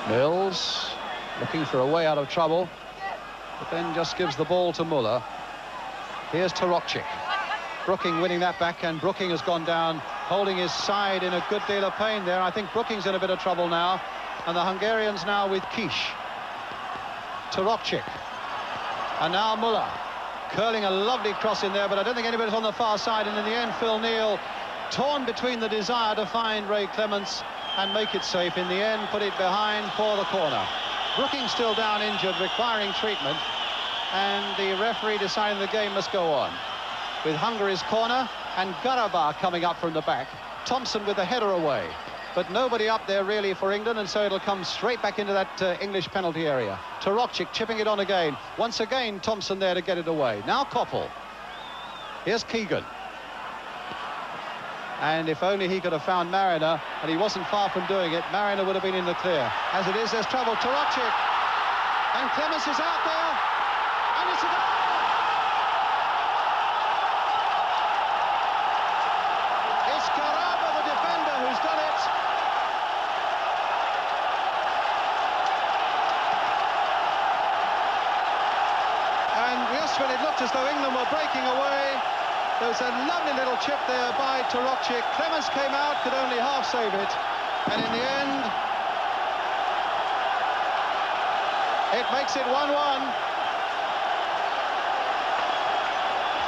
Mills looking for a way out of trouble, but then just gives the ball to Muller. Here's Torokcik. Brooking winning that back, and Brooking has gone down, holding his side in a good deal of pain there. I think Brooking's in a bit of trouble now, and the Hungarians now with Kish. Torokcik. And now Muller. Curling a lovely cross in there, but I don't think anybody's on the far side, and in the end, Phil Neal, torn between the desire to find Ray Clements and make it safe, in the end put it behind for the corner. Brooking still down injured, requiring treatment, and the referee deciding the game must go on. With Hungary's corner and Garabah coming up from the back. Thompson with the header away, but nobody up there really for England, and so it'll come straight back into that English penalty area. Torokcik chipping it on again. Once again Thompson there to get it away. Now Koppel. Here's Keegan. And if only he could have found Mariner, and he wasn't far from doing it, Mariner would have been in the clear. As it is, there's trouble. Torokcik. And Clements is out there. And it's a goal! It's Garabah, the defender, who's done it. And just when it looked as though England were breaking away, there was a lovely little chip there by Torokcik. Clements came out, could only half save it. And in the end, it makes it 1-1.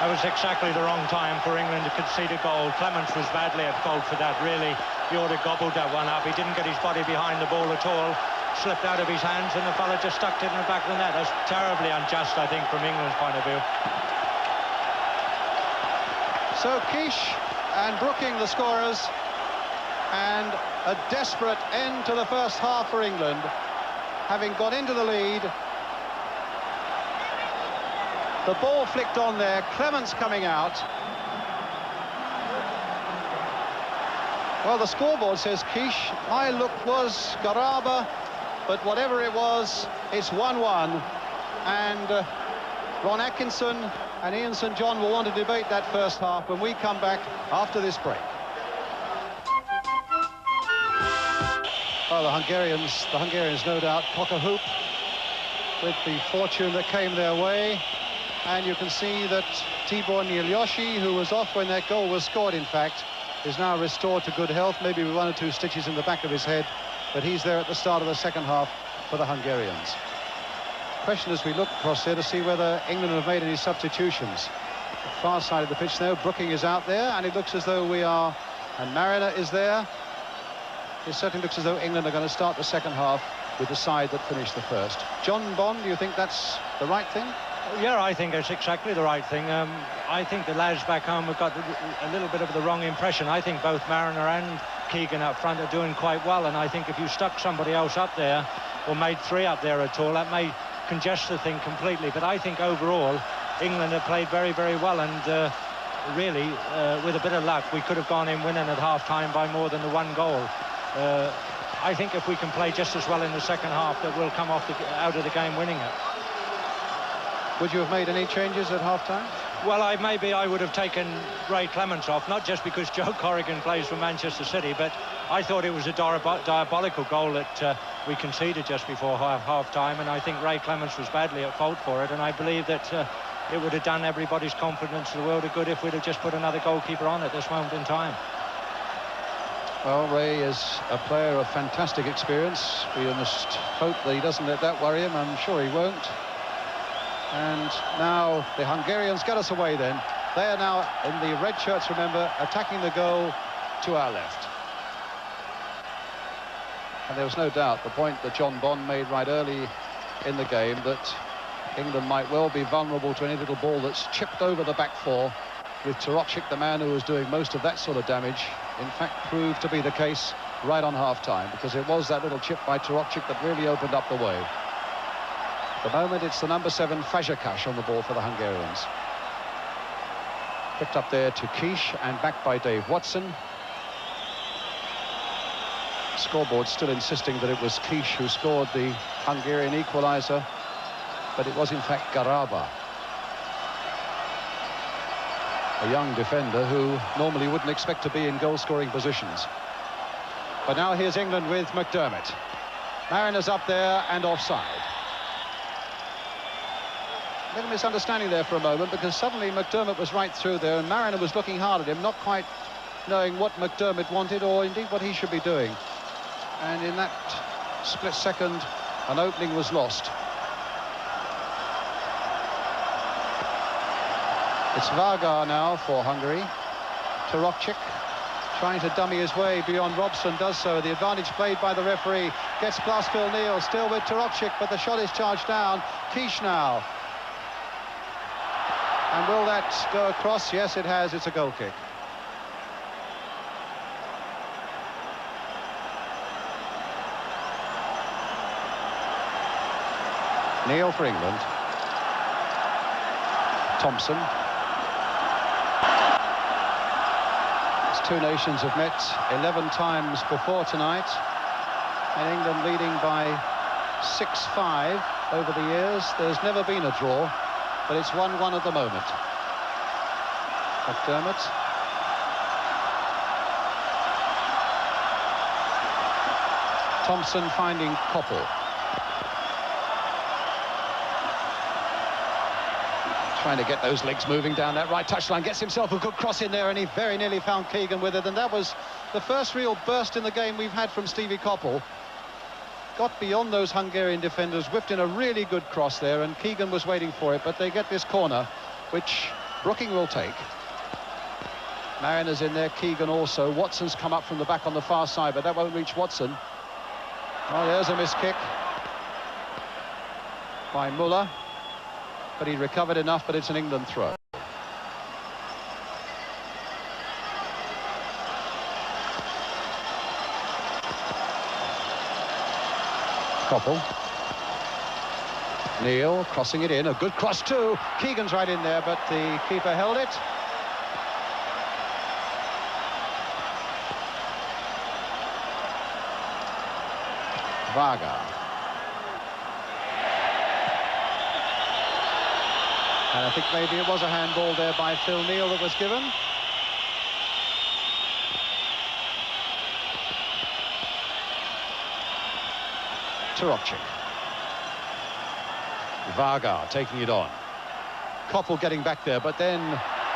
That was exactly the wrong time for England to concede a goal. Clements was badly at fault for that, really. He ought to have gobbled that one up. He didn't get his body behind the ball at all. Slipped out of his hands, and the fella just stuck it in the back of the net. That's terribly unjust, I think, from England's point of view. So Kish and Brooking the scorers, and a desperate end to the first half for England, having got into the lead. The ball flicked on there, Clements coming out. Well, the scoreboard says Kish. My look was Garabah, but whatever it was, it's 1-1. And Ron Atkinson and Ian St John will want to debate that first half when we come back after this break. Well, the Hungarians no doubt cock a hoop with the fortune that came their way. And you can see that Tibor Nilyoshi, who was off when that goal was scored, in fact, is now restored to good health, maybe with 1 or 2 stitches in the back of his head, but he's there at the start of the second half for the Hungarians. Question as we look across there to see whether England have made any substitutions. The far side of the pitch now, Brooking is out there, and it looks as though we are, and Mariner is there. It certainly looks as though England are going to start the second half with the side that finished the first. John Bond, do you think that's the right thing? Yeah, I think it's exactly the right thing. I think the lads back home have got a little bit of the wrong impression. I think both Mariner and Keegan up front are doing quite well, and I think if you stuck somebody else up there, or made 3 up there at all, that may congest the thing completely. But I think overall England have played very, very well, and really with a bit of luck we could have gone in winning at half-time by more than the 1 goal. I think if we can play just as well in the second half, that we'll come off out of the game winning it. Would you have made any changes at half-time? Well, maybe I would have taken Ray Clements off, not just because Joe Corrigan plays for Manchester City, but I thought it was a diabolical goal that we conceded just before half-time, and I think Ray Clements was badly at fault for it, and I believe that it would have done everybody's confidence the world of good if we'd have just put another goalkeeper on at this moment in time. Well, Ray is a player of fantastic experience. We must hope that he doesn't let that worry him. I'm sure he won't. And now the Hungarians get us away then. They are now in the red shirts, remember, attacking the goal to our left. And there was no doubt the point that John Bond made right early in the game, that England might well be vulnerable to any little ball that's chipped over the back four, with Torokcik, the man who was doing most of that sort of damage, in fact proved to be the case right on half-time, because it was that little chip by Torokcik that really opened up the way. At the moment, it's the number 7, Fazekas, on the ball for the Hungarians. Picked up there to Kish and back by Dave Watson. Scoreboard still insisting that it was Kish who scored the Hungarian equaliser, but it was in fact Garaba, a young defender who normally wouldn't expect to be in goal-scoring positions. But now here's England with McDermott. Mariners up there and offside. A little misunderstanding there for a moment, because suddenly McDermott was right through there and Mariner was looking hard at him, not quite knowing what McDermott wanted or indeed what he should be doing. And in that split second, an opening was lost. It's Varga now for Hungary. Torokcik trying to dummy his way beyond Robson, does so. The advantage played by the referee. Gets past Phil Neal, still with Torokcik, but the shot is charged down. Kish now. And will that go across? Yes, it has. It's a goal kick. Neal for England. Thompson. These two nations have met 11 times before tonight, and England leading by 6-5 over the years. There's never been a draw, but it's 1-1 at the moment. McDermott. Thompson finding Koppel. Trying to get those legs moving down that right touchline, gets himself a good cross in there, and he very nearly found Keegan with it, and that was the first real burst in the game we've had from Stevie Koppel. Got beyond those Hungarian defenders, whipped in a really good cross there, and Keegan was waiting for it, but they get this corner, which Brooking will take. Mariners in there, Keegan also. Watson's come up from the back on the far side, but that won't reach Watson. Oh, there's a missed kick by Muller. But he recovered enough, but it's an England throw. Koppel. Neal crossing it in, a good cross too. Keegan's right in there, but the keeper held it. Varga. And I think maybe it was a handball there by Phil Neal that was given. Torokcik. Varga taking it on. Koppel getting back there, but then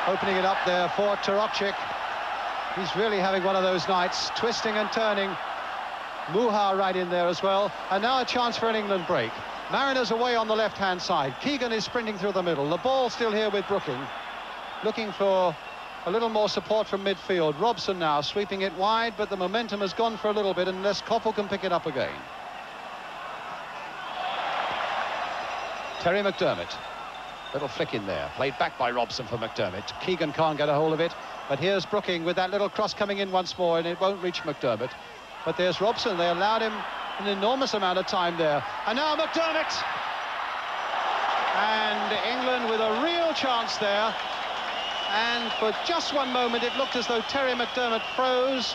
opening it up there for Torokcik. He's really having one of those nights, twisting and turning. Muha right in there as well. And now a chance for an England break. Mariners away on the left-hand side. Keegan is sprinting through the middle. The ball still here with Brooking, looking for a little more support from midfield. Robson now sweeping it wide, but the momentum has gone for a little bit unless Koppel can pick it up again. Terry McDermott. Little flick in there. Played back by Robson for McDermott. Keegan can't get a hold of it, but here's Brooking with that little cross coming in once more, and it won't reach McDermott. But there's Robson. They allowed him an enormous amount of time there. And now McDermott! And England with a real chance there. And for just one moment, it looked as though Terry McDermott froze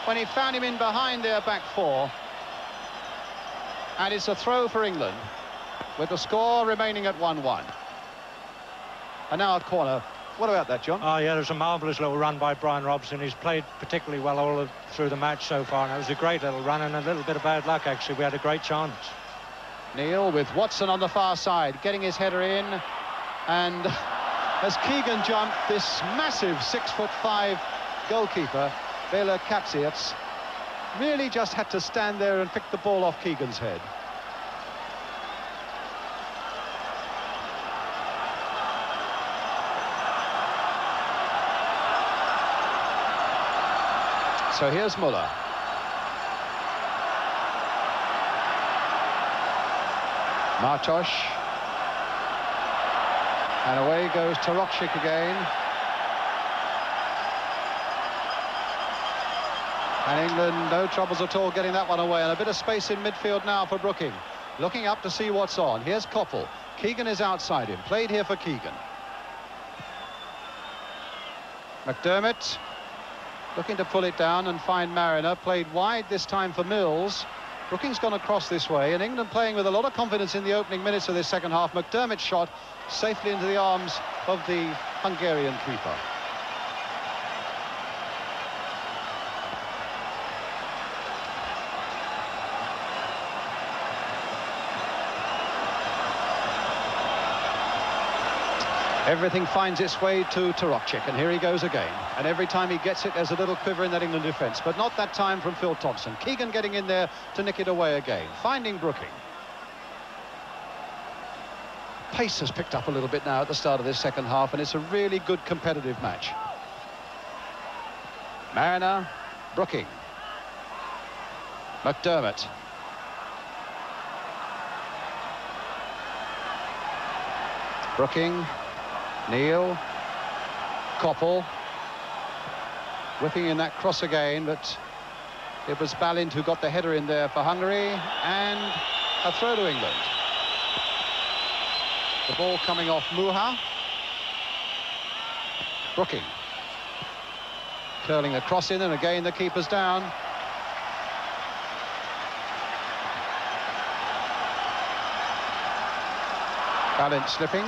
when he found him in behind their back four. And it's a throw for England, with the score remaining at 1-1. And now a corner. What about that, John? Oh, yeah, there's a marvellous little run by Brian Robson. He's played particularly well through the match so far, and it was a great little run and a little bit of bad luck, actually. We had a great chance. Neal with Watson on the far side, getting his header in. And as Keegan jumped, this massive 6'5" goalkeeper, Bela Katsiets, really just had to stand there and pick the ball off Keegan's head. So here's Muller. Martosh. And away goes Tarokchik again. And England, no troubles at all getting that one away. And a bit of space in midfield now for Brooking. Looking up to see what's on. Here's Koppel. Keegan is outside him. Played here for Keegan. McDermott looking to pull it down and find Mariner. Played wide this time for Mills. Brooking's gone across this way, and England playing with a lot of confidence in the opening minutes of this second half. McDermott's shot safely into the arms of the Hungarian keeper. Everything finds its way to Tarokchik, and here he goes again. And every time he gets it, there's a little quiver in that England defence, but not that time from Phil Thompson. Keegan getting in there to nick it away again, finding Brooking. Pace has picked up a little bit now at the start of this second half, and it's a really good competitive match. Mariner, Brooking, McDermott. Brooking. Neil, Koppel, whipping in that cross again, but it was Balint who got the header in there for Hungary, and a throw to England. The ball coming off Muha. Brooking. Curling a cross in, and again the keeper's down. Balint slipping.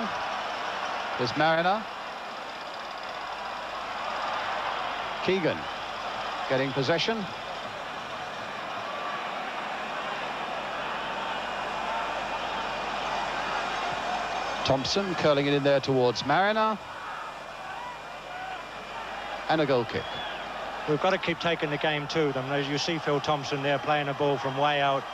There's Mariner. Keegan getting possession. Thompson curling it in there towards Mariner. And a goal kick. We've got to keep taking the game to them. As you see Phil Thompson there playing a ball from way out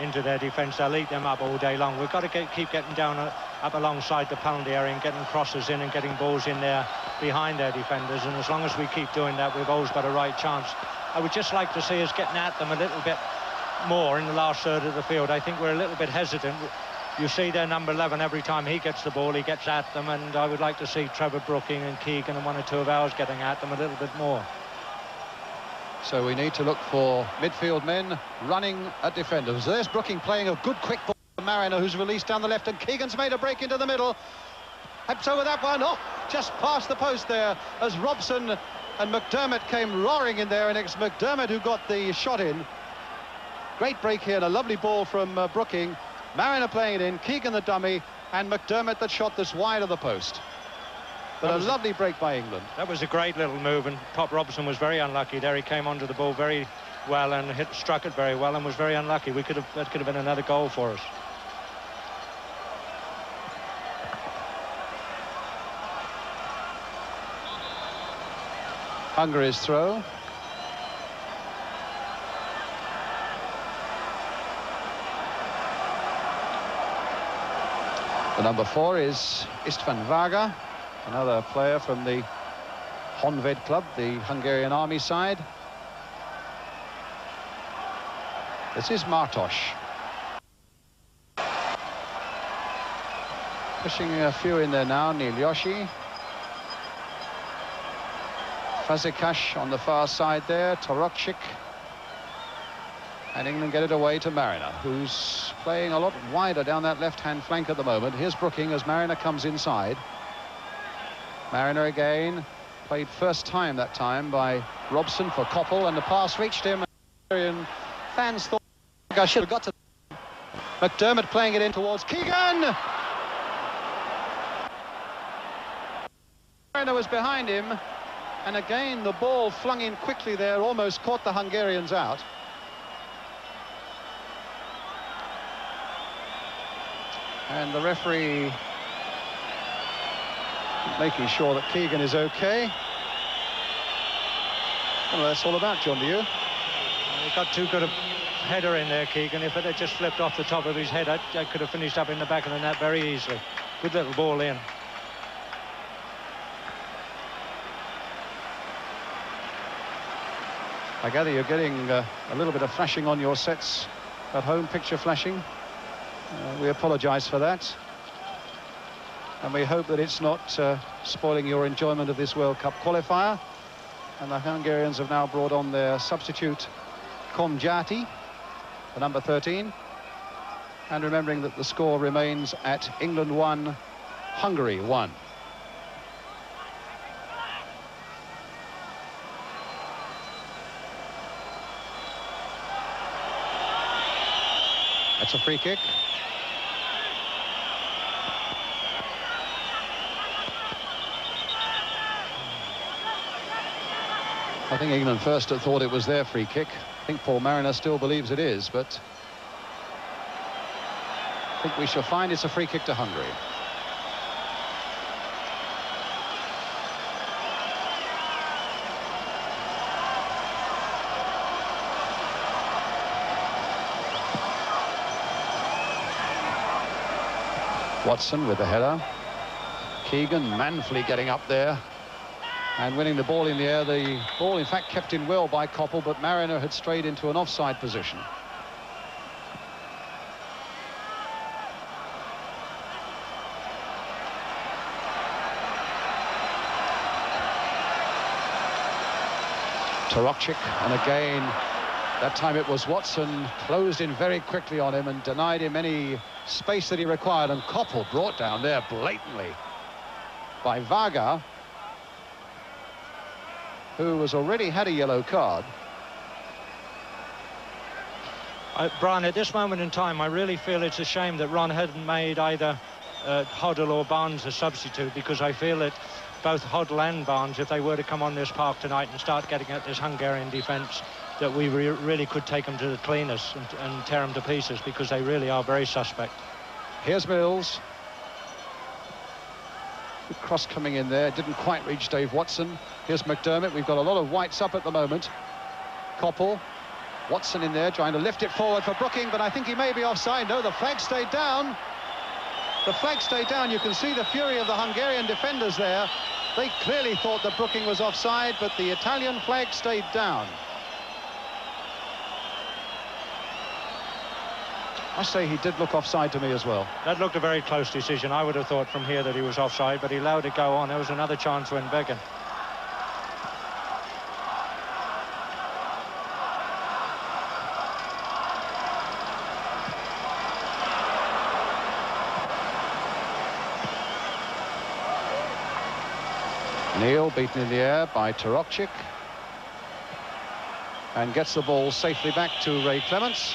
into their defence. They'll eat them up all day long. We've got to keep getting down up alongside the penalty area and getting crosses in and getting balls in there behind their defenders, and as long as we keep doing that, we've always got a right chance. I would just like to see us getting at them a little bit more in the last third of the field. I think we're a little bit hesitant. You see their number 11, every time he gets the ball, he gets at them, and I would like to see Trevor Brooking and Keegan and one or two of ours getting at them a little bit more. So we need to look for midfield men running at defenders. There's Brooking playing a good quick ball to Mariner, who's released down the left, and Keegan's made a break into the middle. Helps over that one. Oh, just past the post there as Robson and McDermott came roaring in there, and it's McDermott who got the shot in. Great break here and a lovely ball from Brooking. Mariner playing it in, Keegan the dummy, and McDermott that shot this wide of the post. But a lovely break by England. That was a great little move, and Pop Robson was very unlucky there. He came onto the ball very well and struck it very well and was very unlucky. That could have been another goal for us. Hungary's throw. The number 4 is Istvan Varga, another player from the Honvéd club, the Hungarian army side. This is Martos. Pushing a few in there now, Neil Yoshi. Fazekas on the far side there, Tarokchik. And England get it away to Mariner, who's playing a lot wider down that left-hand flank at the moment. Here's Brooking as Mariner comes inside. Mariner again, played first time that time by Robson for Koppel, and the pass reached him. And fans thought I should have got to McDermott playing it in towards Keegan. Mariner was behind him, and again the ball flung in quickly there, almost caught the Hungarians out. And the referee making sure that Keegan is okay. Well, that's all about, John, to you. He got too good a header in there, Keegan. If it had just slipped off the top of his head, that could have finished up in the back of the net very easily. Good little ball in. I gather you're getting a little bit of flashing on your sets at home, picture flashing. We apologise for that. And we hope that it's not spoiling your enjoyment of this World Cup qualifier. And the Hungarians have now brought on their substitute, Komjati, the number 13. And remembering that the score remains at England 1, Hungary 1. That's a free kick. I think England first thought it was their free kick. I think Paul Mariner still believes it is, but I think we shall find it's a free kick to Hungary. Watson with the header. Keegan manfully getting up there and winning the ball in the air. The ball, in fact, kept in well by Koppel, but Mariner had strayed into an offside position. Tarokcic, and again, that time it was Watson, closed in very quickly on him and denied him any space that he required, and Koppel brought down there blatantly by Varga, who has already had a yellow card. Brian, at this moment in time, I really feel it's a shame that Ron hadn't made either Hoddle or Barnes a substitute, because I feel that both Hoddle and Barnes, if they were to come on this park tonight and start getting at this Hungarian defence, that we really could take them to the cleaners and tear them to pieces, because they really are very suspect. Here's Mills. Good cross coming in there, didn't quite reach Dave Watson. Here's McDermott. We've got a lot of whites up at the moment. Koppel, Watson in there trying to lift it forward for Brooking, but I think he may be offside. No, the flag stayed down. The flag stayed down. You can see the fury of the Hungarian defenders there. They clearly thought that Brooking was offside, but the Italian flag stayed down. I say he did look offside to me as well. That looked a very close decision. I would have thought from here that he was offside, but he allowed it go on. There was another chance when Began. Neal beaten in the air by Tarokcic and gets the ball safely back to Ray Clements.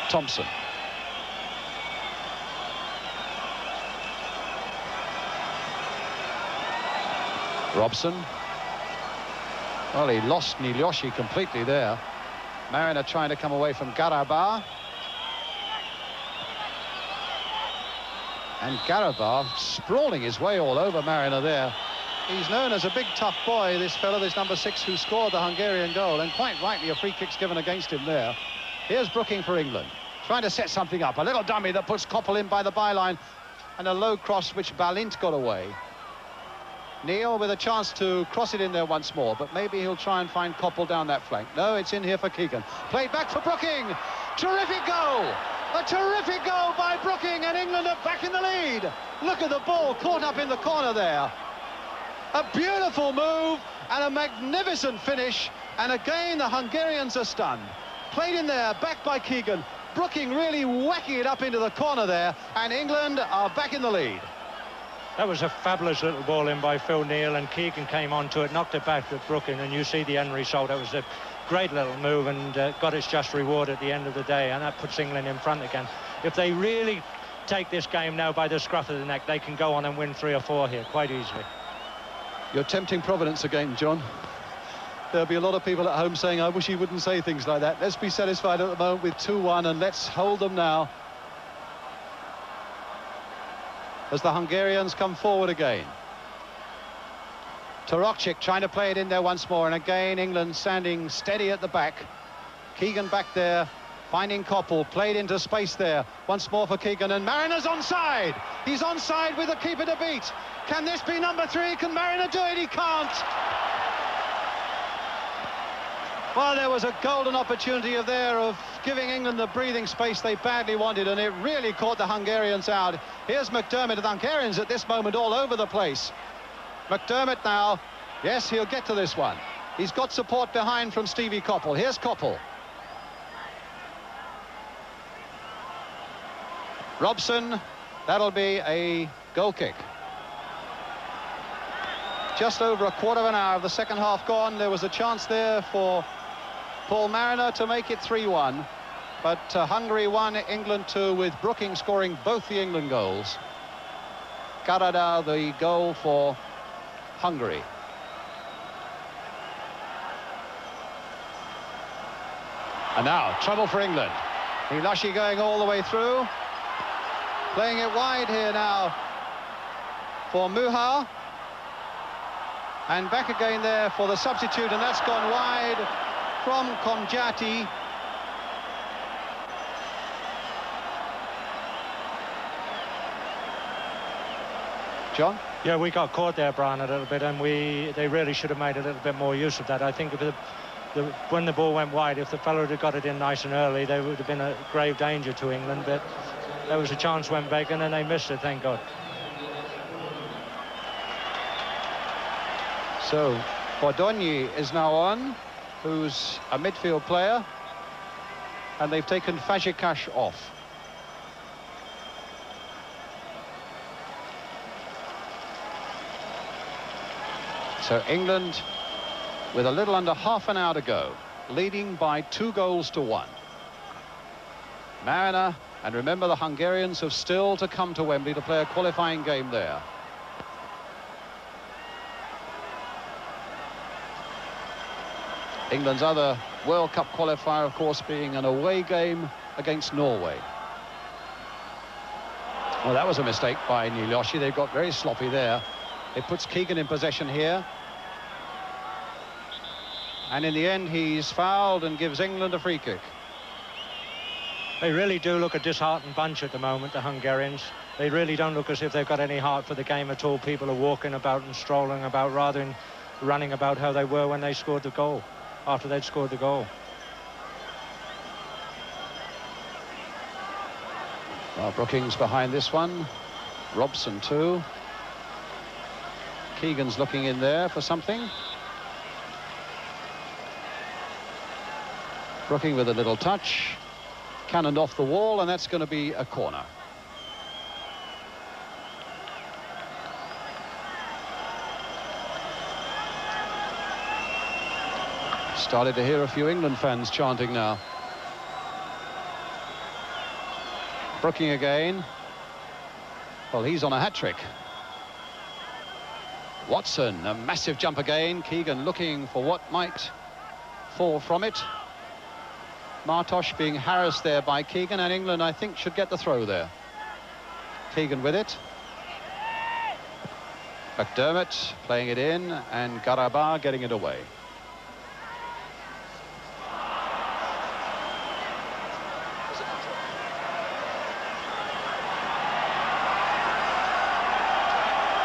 Thompson. Robson. Well, he lost Nilioshi completely there. Mariner trying to come away from Garabah. And Garabah sprawling his way all over Mariner there. He's known as a big tough boy, this fellow, this number 6 who scored the Hungarian goal, and quite rightly a free kick's given against him there. Here's Brooking for England, trying to set something up. A little dummy that puts Koppel in by the byline, and a low cross which Balint got away. Neal with a chance to cross it in there once more, but maybe he'll try and find Koppel down that flank. No, it's in here for Keegan. Played back for Brooking. Terrific goal! A terrific goal by Brooking, and England are back in the lead. Look at the ball caught up in the corner there. A beautiful move and a magnificent finish, and again the Hungarians are stunned. Played in there, back by Keegan. Brooking really whacking it up into the corner there, and England are back in the lead. That was a fabulous little ball in by Phil Neal, and Keegan came onto it, knocked it back at Brooking, and you see the end result. That was a great little move, and got its just reward at the end of the day, and that puts England in front again. If they really take this game now by the scruff of the neck, they can go on and win 3 or 4 here quite easily. You're tempting Providence again, John. There'll be a lot of people at home saying, I wish he wouldn't say things like that. Let's be satisfied at the moment with 2-1, and let's hold them now. as the Hungarians come forward again. Torokcic trying to play it in there once more, and again England standing steady at the back. Keegan back there, finding Koppel, played into space there. Once more for Keegan, and Marina's onside. He's onside with the keeper to beat. Can this be number 3? Can Marina do it? He can't. Well, there was a golden opportunity there of giving England the breathing space they badly wanted, and it really caught the Hungarians out. Here's McDermott, the Hungarians at this moment all over the place. McDermott now, yes, he'll get to this one. He's got support behind from Stevie Koppel. Here's Koppel. Robson, that'll be a goal kick. Just over a quarter of an hour of the second half gone. There was a chance there for Paul Mariner to make it 3-1, but Hungary 1, England 2, with Brooking scoring both the England goals. Karada the goal for Hungary. And now trouble for England. Niloshi going all the way through, playing it wide here now for Muha, and back again there for the substitute, and that's gone wide from Konjati. John? Yeah, we got caught there, Brian, a little bit, and they really should have made a little bit more use of that. I think if when the ball went wide, if the fellow had got it in nice and early, they would have been a grave danger to England, but there was a chance went begging and they missed it, thank God. So Bordogni is now on, who's a midfield player, and they've taken Fazekas off. So England, with a little under half an hour to go, leading by 2-1. Mariner, and remember the Hungarians have still to come to Wembley to play a qualifying game there. England's other World Cup qualifier, of course, being an away game against Norway. Well, that was a mistake by Niloshi. They've got very sloppy there. It puts Keegan in possession here. And in the end, he's fouled and gives England a free kick. They really do look a disheartened bunch at the moment, the Hungarians. They really don't look as if they've got any heart for the game at all. People are walking about and strolling about rather than running about how they were when they scored the goal, after they'd scored the goal. Well, Brookings behind this one. Robson too. Keegan's looking in there for something. Brooking with a little touch. Cannoned off the wall, and that's going to be a corner. Started to hear a few England fans chanting now. Brooking again. Well, he's on a hat-trick. Watson, a massive jump again. Keegan looking for what might fall from it. Martosh being harassed there by Keegan, and England, I think, should get the throw there. Keegan with it. McDermott playing it in, and Garaba getting it away.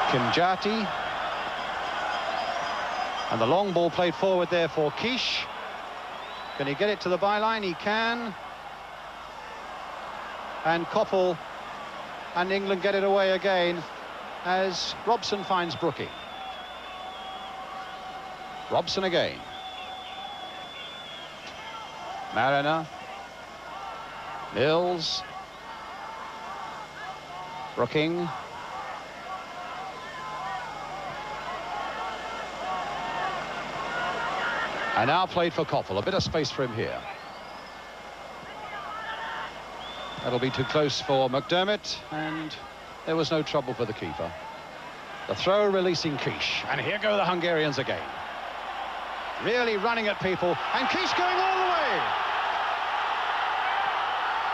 Kimjati. And the long ball played forward there for Kish. Can he get it to the byline? He can. And Koppel and England get it away again as Robson finds Brooking. Robson again. Mariner. Mills. Brooking. And now played for Koppel. A bit of space for him here. That'll be too close for McDermott, and there was no trouble for the keeper. The throw releasing Kish. And here go the Hungarians again. Really running at people. And Kish going all the way.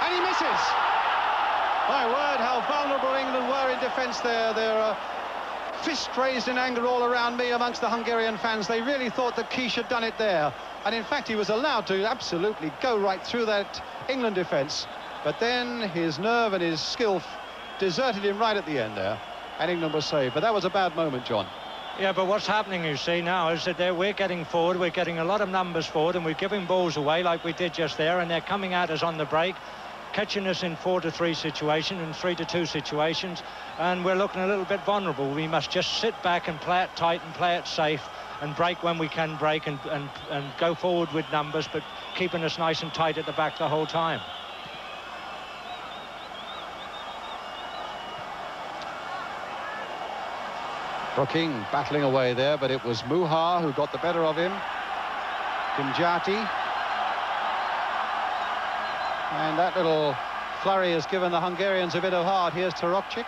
And he misses. My word, how vulnerable England were in defence. defence there. There are fists raised in anger all around me amongst the Hungarian fans. They really thought that Kish had done it there. And in fact, he was allowed to absolutely go right through that England defence. But then his nerve and his skill deserted him right at the end there. And England was saved. But that was a bad moment, John. Yeah, but what's happening, you see, now is that we're getting forward, we're getting a lot of numbers forward, and we're giving balls away like we did just there, and they're coming at us on the break, catching us in 4-3 situations and 3-2 situations, and we're looking a little bit vulnerable. We must just sit back and play it tight and play it safe and break when we can break and go forward with numbers, but keeping us nice and tight at the back the whole time. Brooking battling away there, but it was Muha who got the better of him. Kimjati. And that little flurry has given the Hungarians a bit of heart. Here's Tarokcic.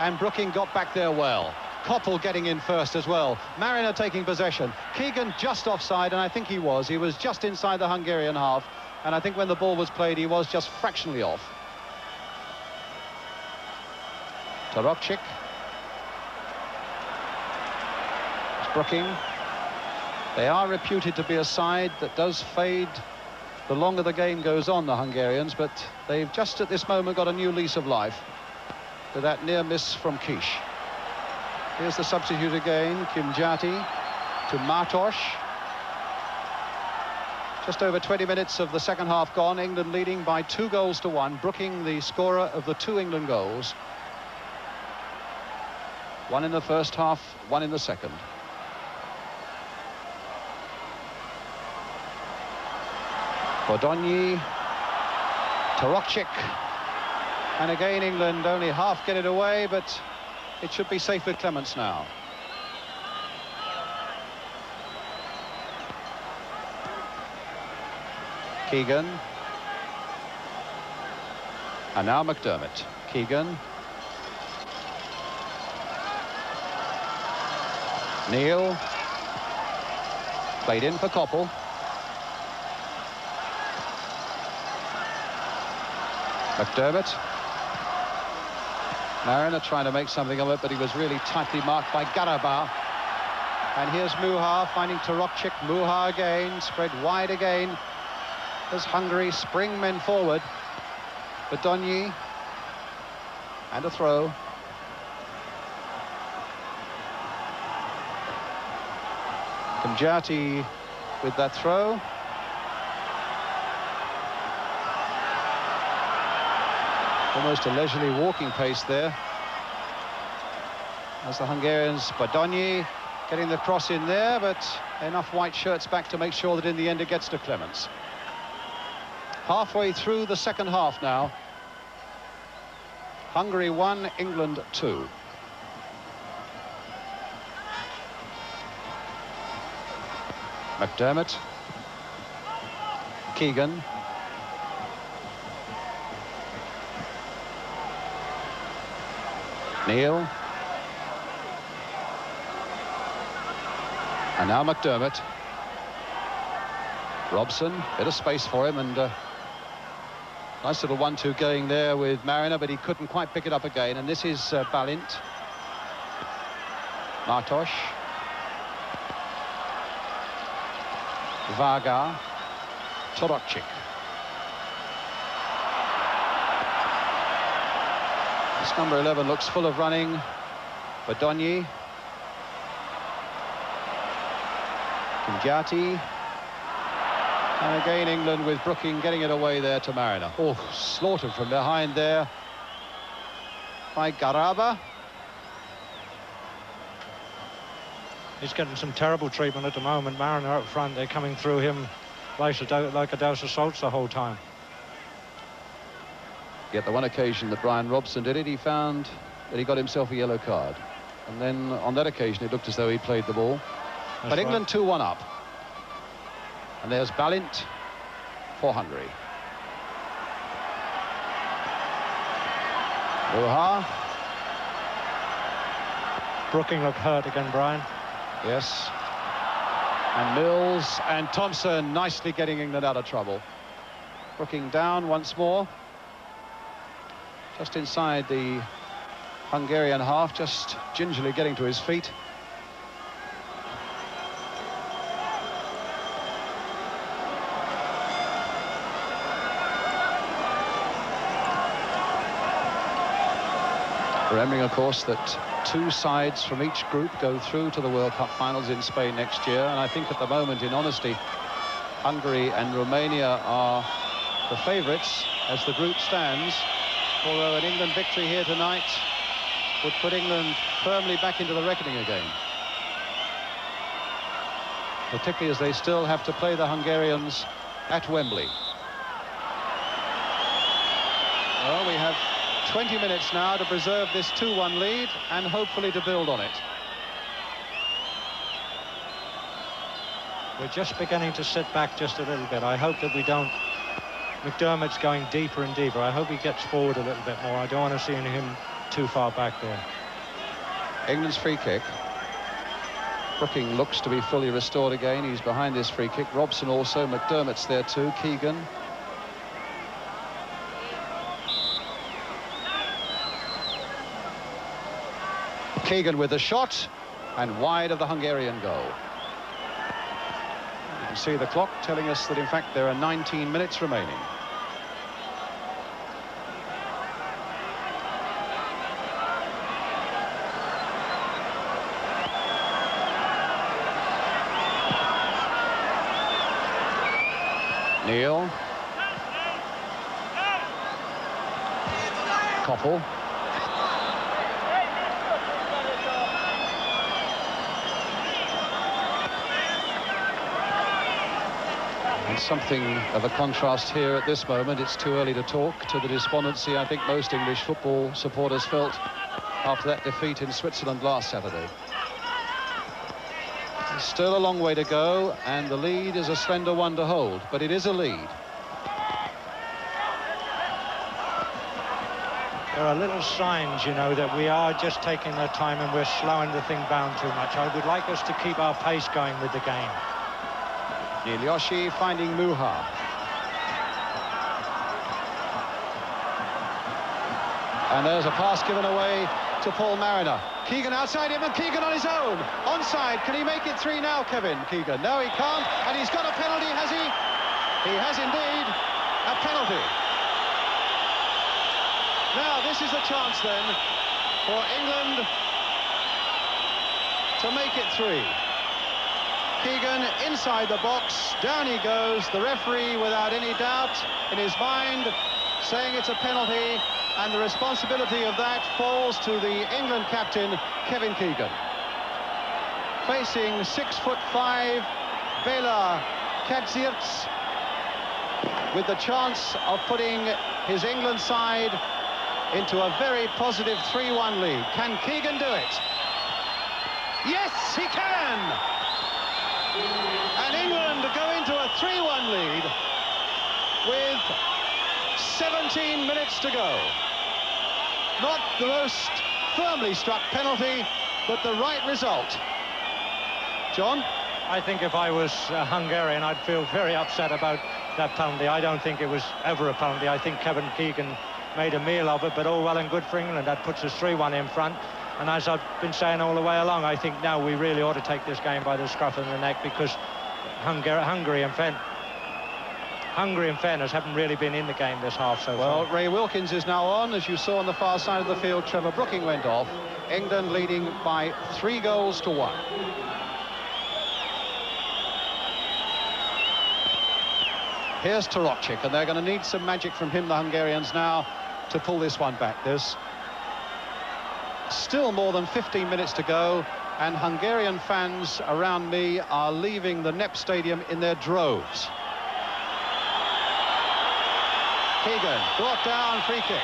And Brooking got back there well. Koppel getting in first as well. Mariner taking possession. Keegan just offside, and I think he was. He was just inside the Hungarian half. And I think when the ball was played, he was just fractionally off. Tarokcic. Brooking. They are reputed to be a side that does fade the longer the game goes on, the Hungarians, but they've just at this moment got a new lease of life with that near miss from Kish. Here's the substitute again, Kimjati to Martos. Just over 20 minutes of the second half gone, England leading by 2-1. Brooking the scorer of the 2 England goals. 1 in the first half, 1 in the second. Bodonyi, Tarokcic, and again England only half get it away, but it should be safe with Clements now. Keegan, and now McDermott. Keegan, Neil, played in for Koppel. McDermott. Mariner trying to make something of it, but he was really tightly marked by Garabah. And here's Muha finding Tarokcic. Muha again, spread wide again. As Hungary spring men forward. Bodonyi. And a throw. Kimjati with that throw. Almost a leisurely walking pace there. As the Hungarians, Bodonyi getting the cross in there, but enough white shirts back to make sure that in the end it gets to Clements. Halfway through the second half now. Hungary 1, England 2. McDermott. Keegan. Neil. And now McDermott. Robson, bit of space for him, and nice little 1-2 going there with Mariner, but he couldn't quite pick it up again. And this is Balint. Martos. Varga. Tarokcic. This number 11 looks full of running. Bodonyi. Kimjati. And again England with Brooking getting it away there to Mariner. Oh, slaughtered from behind there by Garabah. He's getting some terrible treatment at the moment. Mariner up front, they're coming through him like a dose of salts the whole time. Yet the one occasion that Brian Robson did it, he found that he got himself a yellow card. And then on that occasion, it looked as though he played the ball. That's but England 2-1 up. And there's Balint for Hungary. Muha. Brooking looked hurt again, Brian. Yes. And Mills and Thompson nicely getting England out of trouble. Brooking down once more. Just inside the Hungarian half just gingerly getting to his feet. Remembering, of course, that 2 sides from each group go through to the World Cup finals in Spain next year, and I think at the moment, in honesty, Hungary and Romania are the favourites as the group stands, although an England victory here tonight would put England firmly back into the reckoning again, particularly as they still have to play the Hungarians at Wembley. Well, we have 20 minutes now to preserve this 2-1 lead and hopefully to build on it. We're just beginning to sit back just a little bit. I hope that we don't... McDermott's going deeper and deeper. I hope he gets forward a little bit more. I don't want to see him too far back there. England's free kick. Brooking looks to be fully restored again. He's behind this free kick. Robson also. McDermott's there too. Keegan. Keegan with the shot, and wide of the Hungarian goal. You can see the clock telling us that in fact there are 19 minutes remaining. Neil. Koppel. And something of a contrast here at this moment. It's too early to talk to the despondency I think most English football supporters felt after that defeat in Switzerland last Saturday. There's still a long way to go, and the lead is a slender one to hold, but it is a lead. There are little signs, you know, that we are just taking our time and we're slowing the thing down too much. I would like us to keep our pace going with the game. Nilioshi finding Muha. And there's a pass given away to Paul Mariner. Keegan outside him, and Keegan on his own. Onside. Can he make it 3 now, Kevin? Keegan. No, he can't. And he's got a penalty, has he? He has indeed a penalty. Now, this is a chance then for England to make it 3. Keegan inside the box, down he goes. The referee, without any doubt in his mind, saying it's a penalty, and the responsibility of that falls to the England captain, Kevin Keegan. Facing 6'5" Bela Kadziertz, with the chance of putting his England side into a very positive 3-1 lead. Can Keegan do it? Yes, he can! And England go into a 3-1 lead with 17 minutes to go. Not the most firmly struck penalty, but the right result. John? I think if I was Hungarian, I'd feel very upset about that penalty. I don't think it was ever a penalty. I think Kevin Keegan made a meal of it, but all well and good for England. That puts us 3-1 in front. And as I've been saying all the way along, I think now we really ought to take this game by the scruff of the neck, because Hungary and fairness haven't really been in the game this half so far. Well, Ray Wilkins is now on. As you saw on the far side of the field, Trevor Brooking went off. England leading by 3 goals to 1. Here's Tarokcic, and they're going to need some magic from him, the Hungarians, now to pull this one back. There's still more than 15 minutes to go, and Hungarian fans around me are leaving the Népstadion in their droves. Keegan brought down, free kick.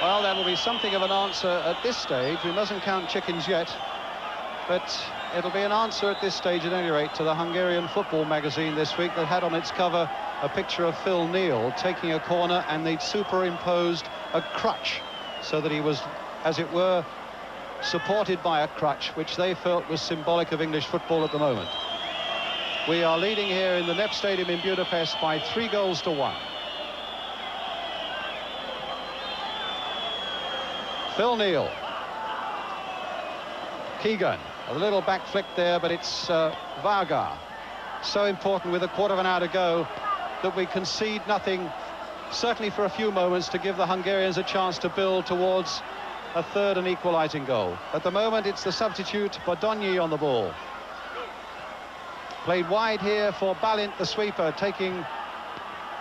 Well, that will be something of an answer at this stage. We mustn't count chickens yet, but it'll be an answer at this stage, at any rate, to the Hungarian football magazine this week that had on its cover a picture of Phil Neal taking a corner, and they'd superimposed a crutch so that he was, as it were, supported by a crutch, which they felt was symbolic of English football at the moment. We are leading here in the Népstadion in Budapest by 3-1. Phil Neal. Keegan. A little back flick there, but it's Varga. So important with a quarter of an hour to go that we concede nothing, certainly for a few moments, to give the Hungarians a chance to build towards a third and equalising goal. At the moment, it's the substitute Bodonyi on the ball. Played wide here for Balint, the sweeper, taking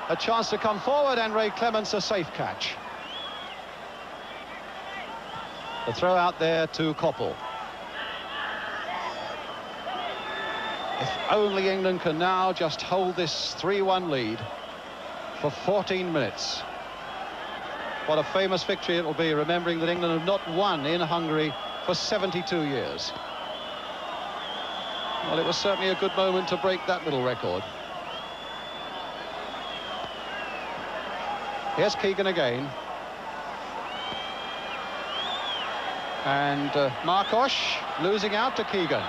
a chance to come forward, and Ray Clements a safe catch. The throw out there to Koppel. If only England can now just hold this 3-1 lead for 14 minutes. What a famous victory it will be, remembering that England have not won in Hungary for 72 years. Well, it was certainly a good moment to break that little record. Here's Keegan again. And Markos losing out to Keegan.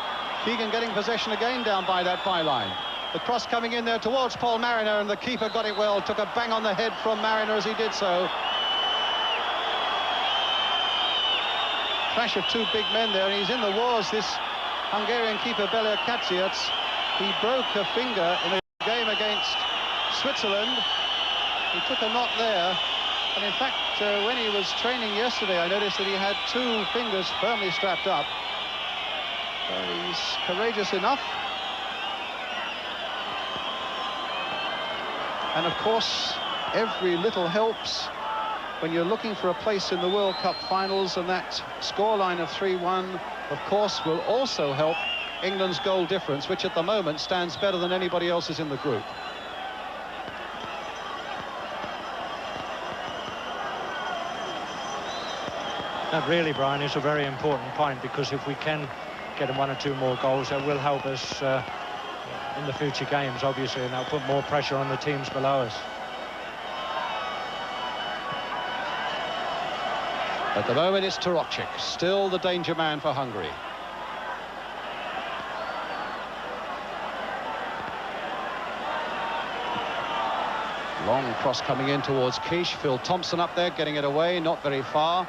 Keegan getting possession again down by that byline. The cross coming in there towards Paul Mariner, and the keeper got it well. Took a bang on the head from Mariner as he did so. Clash of two big men there, and he's in the wars, this Hungarian keeper Bela Kacic. He broke a finger in a game against Switzerland. He took a knock there, and in fact when he was training yesterday, I noticed that he had two fingers firmly strapped up. He's courageous enough. And of course, every little helps when you're looking for a place in the World Cup finals, and that scoreline of 3-1, of course, will also help England's goal difference, which at the moment stands better than anybody else's in the group. That really, Brian, is a very important point, because if we can get one or two more goals, that will help us in the future games, obviously, and that'll put more pressure on the teams below us. At the moment, it's Turokcic, still the danger man for Hungary. Long cross coming in towards Quiche. Phil Thompson up there, getting it away, not very far.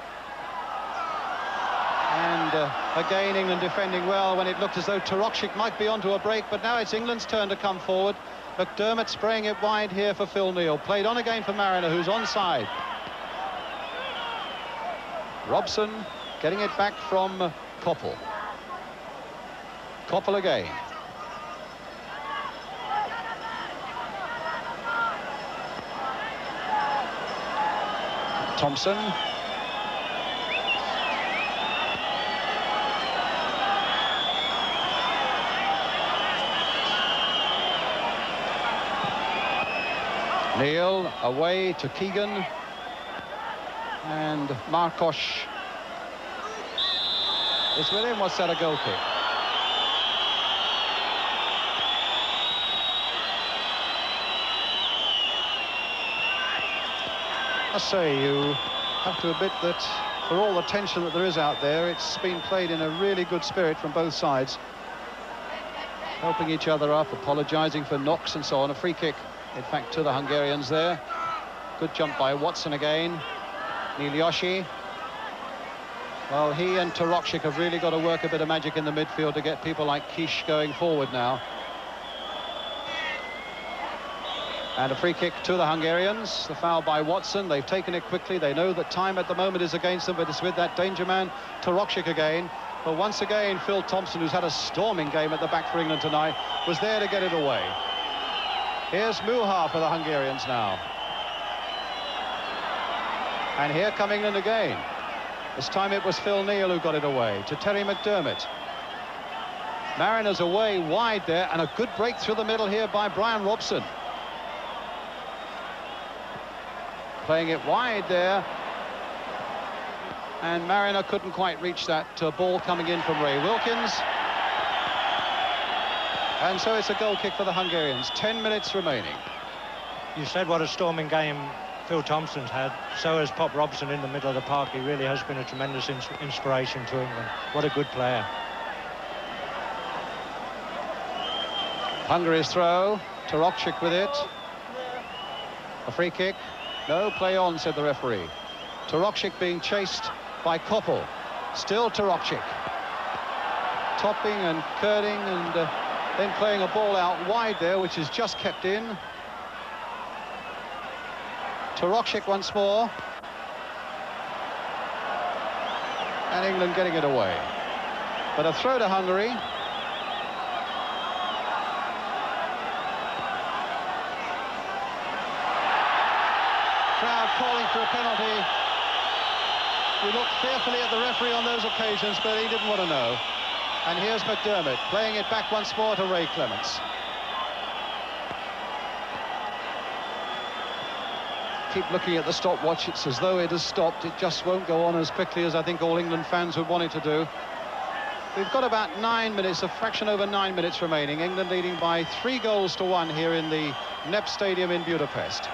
And again, England defending well when it looked as though Turokcic might be onto a break, but now it's England's turn to come forward. McDermott spraying it wide here for Phil Neal. Played on again for Mariner, who's onside. Robson getting it back from Koppel. Koppel again. Thompson. Neal away to Keegan. And Markos is with him. What's that, a goal kick? I say, you have to admit that for all the tension that there is out there, it's been played in a really good spirit from both sides, helping each other up, apologising for knocks and so on. A free kick, in fact, to the Hungarians there. Good jump by Watson again. Nilioshi. Well, he and Turokcic have really got to work a bit of magic in the midfield to get people like Quiche going forward now. And a free kick to the Hungarians. The foul by Watson. They've taken it quickly. They know that time at the moment is against them, but it's with that danger man, Turokcic again. But once again, Phil Thompson, who's had a storming game at the back for England tonight, was there to get it away. Here's Muha for the Hungarians now. And here come England again. This time it was Phil Neal who got it away to Terry McDermott. Mariners away wide there, and a good break through the middle here by Brian Robson. Playing it wide there. And Mariner couldn't quite reach that ball coming in from Ray Wilkins. And so it's a goal kick for the Hungarians. 10 minutes remaining. You said what a storming game Phil Thompson's had. So has Pop Robson in the middle of the park. He really has been a tremendous inspiration to England. What a good player. Hungary's throw. Torokcik with it. A free kick. No, play on, said the referee. Torokcik being chased by Koppel. Still Torokcik. Topping and curling and then playing a ball out wide there, which is just kept in. Torokcik once more. And England getting it away. But a throw to Hungary. Crowd calling for a penalty. We looked fearfully at the referee on those occasions, but he didn't want to know. And here's McDermott playing it back once more to Ray Clements. Keep looking at the stopwatch. It's as though it has stopped. It just won't go on as quickly as I think all England fans would want it to do. We've got about 9 minutes, a fraction over 9 minutes remaining. England leading by 3-1 here in the Népstadion in Budapest.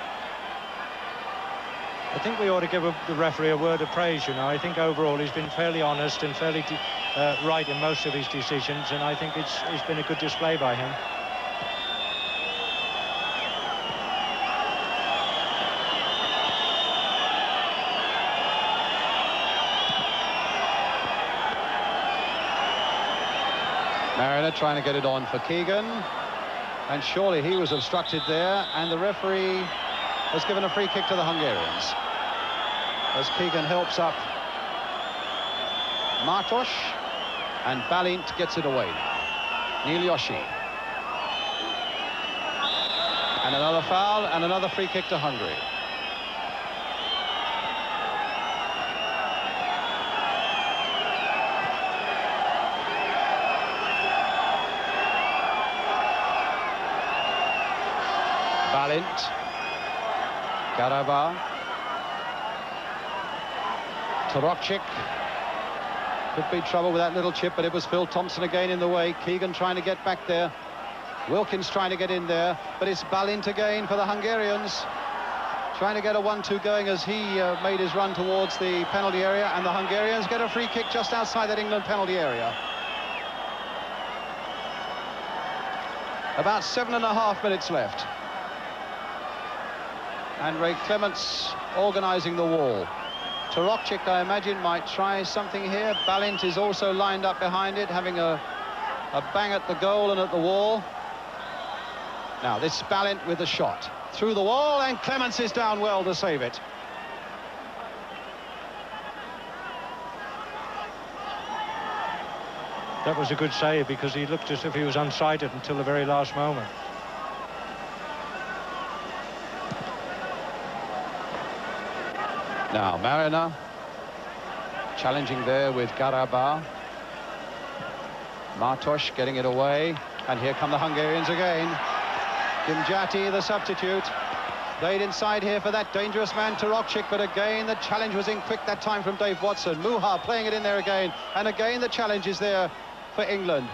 I think we ought to give the referee a word of praise, you know. I think overall he's been fairly honest and fairly right in most of his decisions, and I think it's been a good display by him. Mariner trying to get it on for Keegan, and surely he was obstructed there, and the referee has given a free kick to the Hungarians as Keegan helps up Martos, and Balint gets it away now. Nilyoshi. And another foul and another free kick to Hungary. Balint. Garaba. Torokcik. Could be trouble with that little chip, but it was Phil Thompson again in the way. Keegan trying to get back there. Wilkins trying to get in there, but it's Balint again for the Hungarians. Trying to get a 1-2 going as he made his run towards the penalty area, and the Hungarians get a free kick just outside that England penalty area. About 7.5 minutes left. And Ray Clements organising the wall. Torokcik, I imagine, might try something here. Balint is also lined up behind it, having a bang at the goal and at the wall. Now, this is Balint with a shot. Through the wall, and Clements is down well to save it. That was a good save, because he looked as if he was unsighted until the very last moment. Now, Mariner challenging there with Garaba. Martos getting it away. And here come the Hungarians again. Dimjati, the substitute. Played inside here for that dangerous man, Torokcik, but again the challenge was in quick that time from Dave Watson. Muha playing it in there again. And again the challenge is there for England.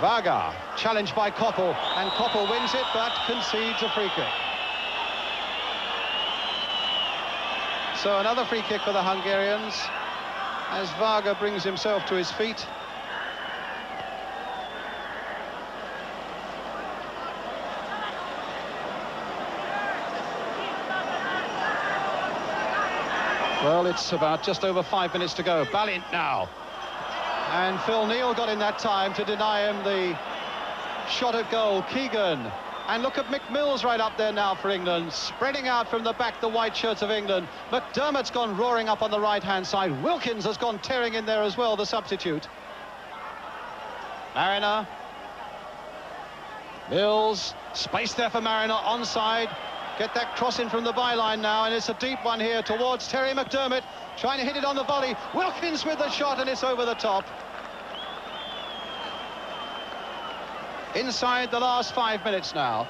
Varga, challenged by Koppel, and Koppel wins it, but concedes a free kick. So another free kick for the Hungarians, as Varga brings himself to his feet. Well, it's about just over 5 minutes to go. Balint now. And Phil Neal got in that time to deny him the shot at goal. Keegan. And look at Mick Mills right up there now for England. Spreading out from the back the white shirts of England. McDermott's gone roaring up on the right-hand side. Wilkins has gone tearing in there as well, the substitute. Mariner. Mills. Space there for Mariner, onside. Get that cross in from the byline now, and it's a deep one here towards Terry McDermott. Trying to hit it on the volley. Wilkins with the shot, and it's over the top. Inside the last 5 minutes now.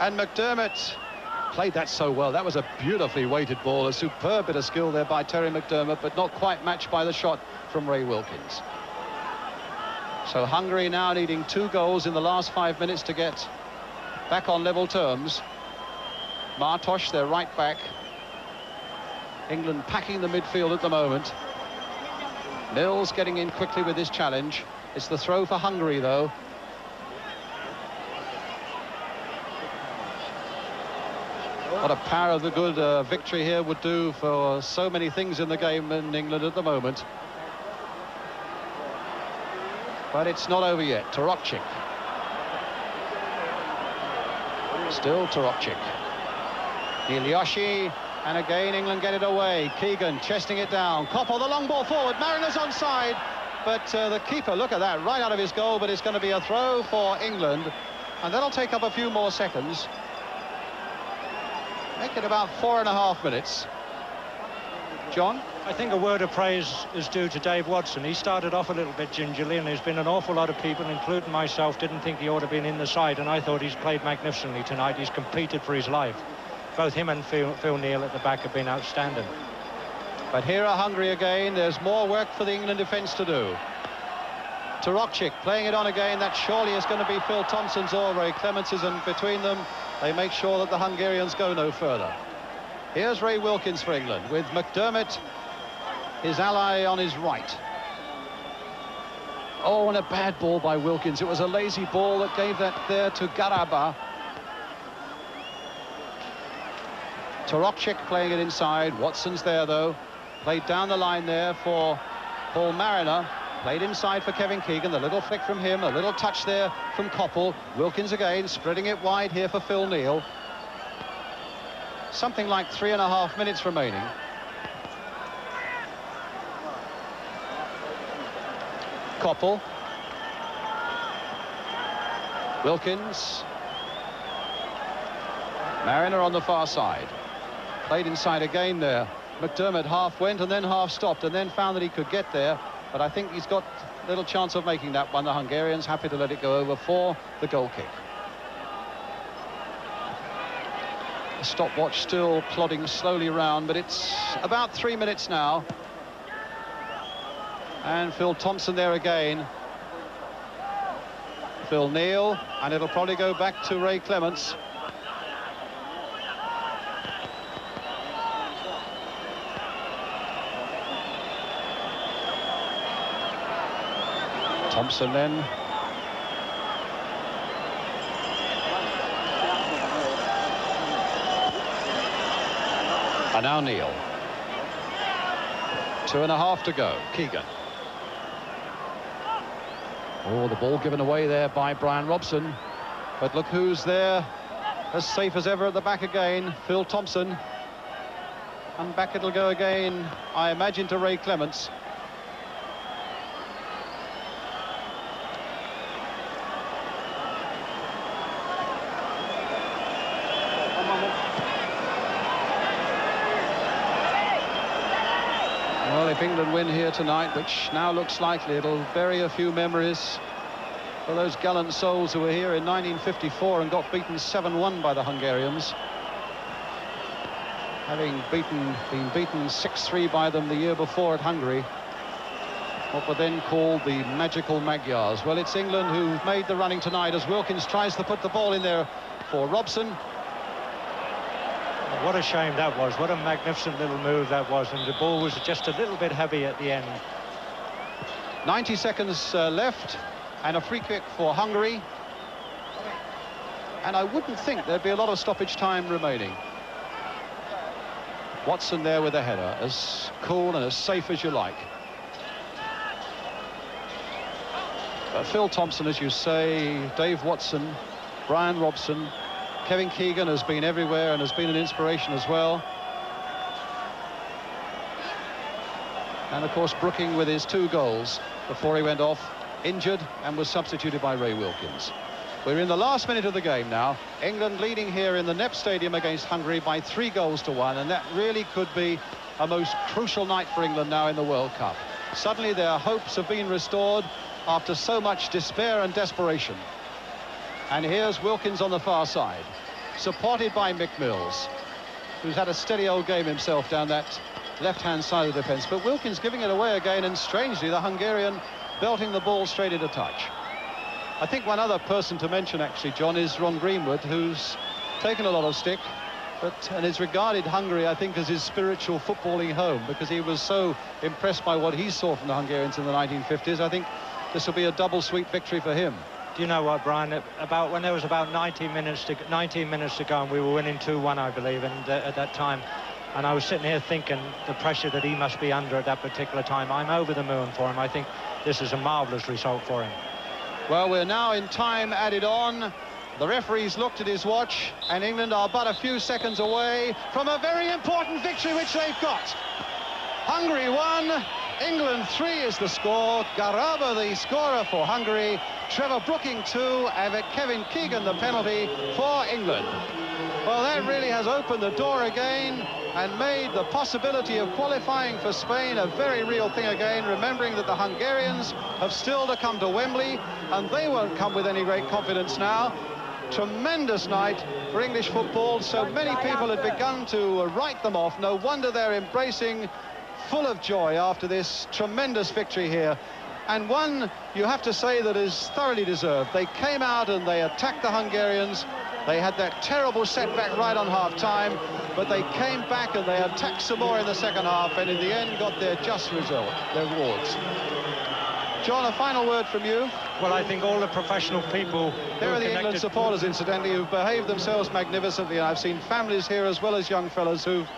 And McDermott played that so well. That was a beautifully weighted ball. A superb bit of skill there by Terry McDermott, but not quite matched by the shot from Ray Wilkins. So Hungary now needing 2 goals in the last 5 minutes to get back on level terms. Martos, their right back. England packing the midfield at the moment. Mills getting in quickly with his challenge. It's the throw for Hungary, though. What a power of the good victory here would do for so many things in the game in England at the moment. But it's not over yet. Torokchik. Still Torokchik. Ilyashi, and again England get it away. Keegan chesting it down. Koppel, the long ball forward. Mariner's onside. But the keeper, look at that, right out of his goal. But it's going to be a throw for England. And that'll take up a few more seconds. Make it about 4.5 minutes. John? I think a word of praise is due to Dave Watson. He started off a little bit gingerly, and there's been an awful lot of people, including myself, didn't think he ought to have been in the side, and I thought he's played magnificently tonight. He's competed for his life. Both him and Phil Neal at the back have been outstanding. But here are Hungary again. There's more work for the England defence to do. Torokchik playing it on again. That surely is going to be Phil Thompson's or Ray Clemence's, and between them they make sure that the Hungarians go no further. Here's Ray Wilkins for England with McDermott, his ally, on his right. Oh, and a bad ball by Wilkins. It was a lazy ball that gave that there to Garaba. Torokchik playing it inside. Watson's there, though. Played down the line there for Paul Mariner. Played inside for Kevin Keegan. The little flick from him, a little touch there from Koppel. Wilkins again, spreading it wide here for Phil Neal. Something like 3.5 minutes remaining. Koppel. Wilkins. Mariner on the far side. Played inside again there. McDermott half went and then half stopped and then found that he could get there. But I think he's got little chance of making that one. The Hungarians happy to let it go over for the goal kick. The stopwatch still plodding slowly round, but it's about 3 minutes now. And Phil Thompson there again. Phil Neal, and it'll probably go back to Ray Clemence. Thompson then. And now Neal. 2.5 to go. Keegan. Oh, the ball given away there by Brian Robson. But look who's there, as safe as ever at the back again, Phil Thompson. And back it'll go again, I imagine, to Ray Clemence. Well, if England win here tonight, which now looks likely, it'll bury a few memories for those gallant souls who were here in 1954 and got beaten 7-1 by the Hungarians. Having been beaten 6-3 by them the year before at Hungary. What were then called the magical Magyars. Well, it's England who made the running tonight as Wilkins tries to put the ball in there for Robson. What a shame that was. What a magnificent little move that was. And the ball was just a little bit heavy at the end. 90 seconds left and a free kick for Hungary. And I wouldn't think there'd be a lot of stoppage time remaining. Watson there with a header, as cool and as safe as you like. Phil Thompson, as you say, Dave Watson, Brian Robson, Kevin Keegan has been everywhere and has been an inspiration as well. And of course Brooking with his 2 goals before he went off injured and was substituted by Ray Wilkins. We're in the last minute of the game now. England leading here in the Népstadion against Hungary by 3-1, and that really could be a most crucial night for England now in the World Cup. Suddenly their hopes have been restored after so much despair and desperation. And here's Wilkins on the far side, supported by Mick Mills, who's had a steady old game himself down that left-hand side of the defence. But Wilkins giving it away again, and strangely the Hungarian belting the ball straight into touch. I think one other person to mention, actually, John, is Ron Greenwood, who's taken a lot of stick and it's regarded Hungary, I think, as his spiritual footballing home, because he was so impressed by what he saw from the Hungarians in the 1950s. I think this will be a double sweep victory for him. Do you know what, Brian? When there was about 19 minutes to go, and we were winning 2-1, I believe, and at that time, and I was sitting here thinking the pressure that he must be under at that particular time. I'm over the moon for him. I think this is a marvellous result for him. Well, we're now in time added on. The referee's looked at his watch, and England are but a few seconds away from a very important victory which they've got. Hungary 1, England 3 is the score. Garaba the scorer for Hungary, Trevor Brooking 2, and Kevin Keegan the penalty for England. Well, that really has opened the door again and made the possibility of qualifying for Spain a very real thing again, remembering that the Hungarians have still to come to Wembley, and they won't come with any great confidence now. Tremendous night for English football. So many people had begun to write them off. No wonder they're embracing, full of joy after this tremendous victory here. And one, you have to say, that is thoroughly deserved. They came out and they attacked the Hungarians. They had that terrible setback right on half-time, but they came back and they attacked some more in the second half, and in the end got their just result, their rewards. John, a final word from you. Well, I think all the professional people... There are the England supporters, incidentally, who've behaved themselves magnificently, and I've seen families here as well as young fellas who've,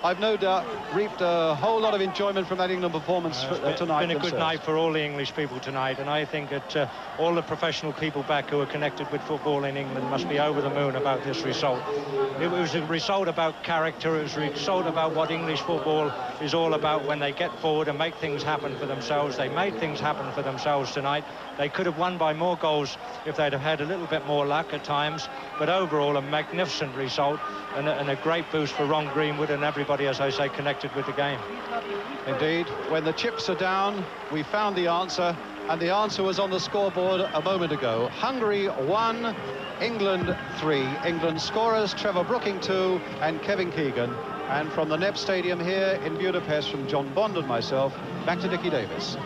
I've no doubt, reaped a whole lot of enjoyment from that England performance tonight. It's been a good night for all the English people tonight, and I think that all the professional people back who are connected with football in England must be over the moon about this result. It was a result about character. It was a result about what English football is all about when they get forward and make things happen for themselves. They made things happen for themselves tonight. They could have won by more goals if they'd have had a little bit more luck at times, but overall a magnificent result and a great boost for Ron Greenwood and everybody, as I say, connected with the game. Indeed, when the chips are down, we found the answer, and the answer was on the scoreboard a moment ago. Hungary 1, England 3. England scorers Trevor Brooking 2 and Kevin Keegan. And from the Népstadion here in Budapest, from John Bond and myself, back to Dickie Davis.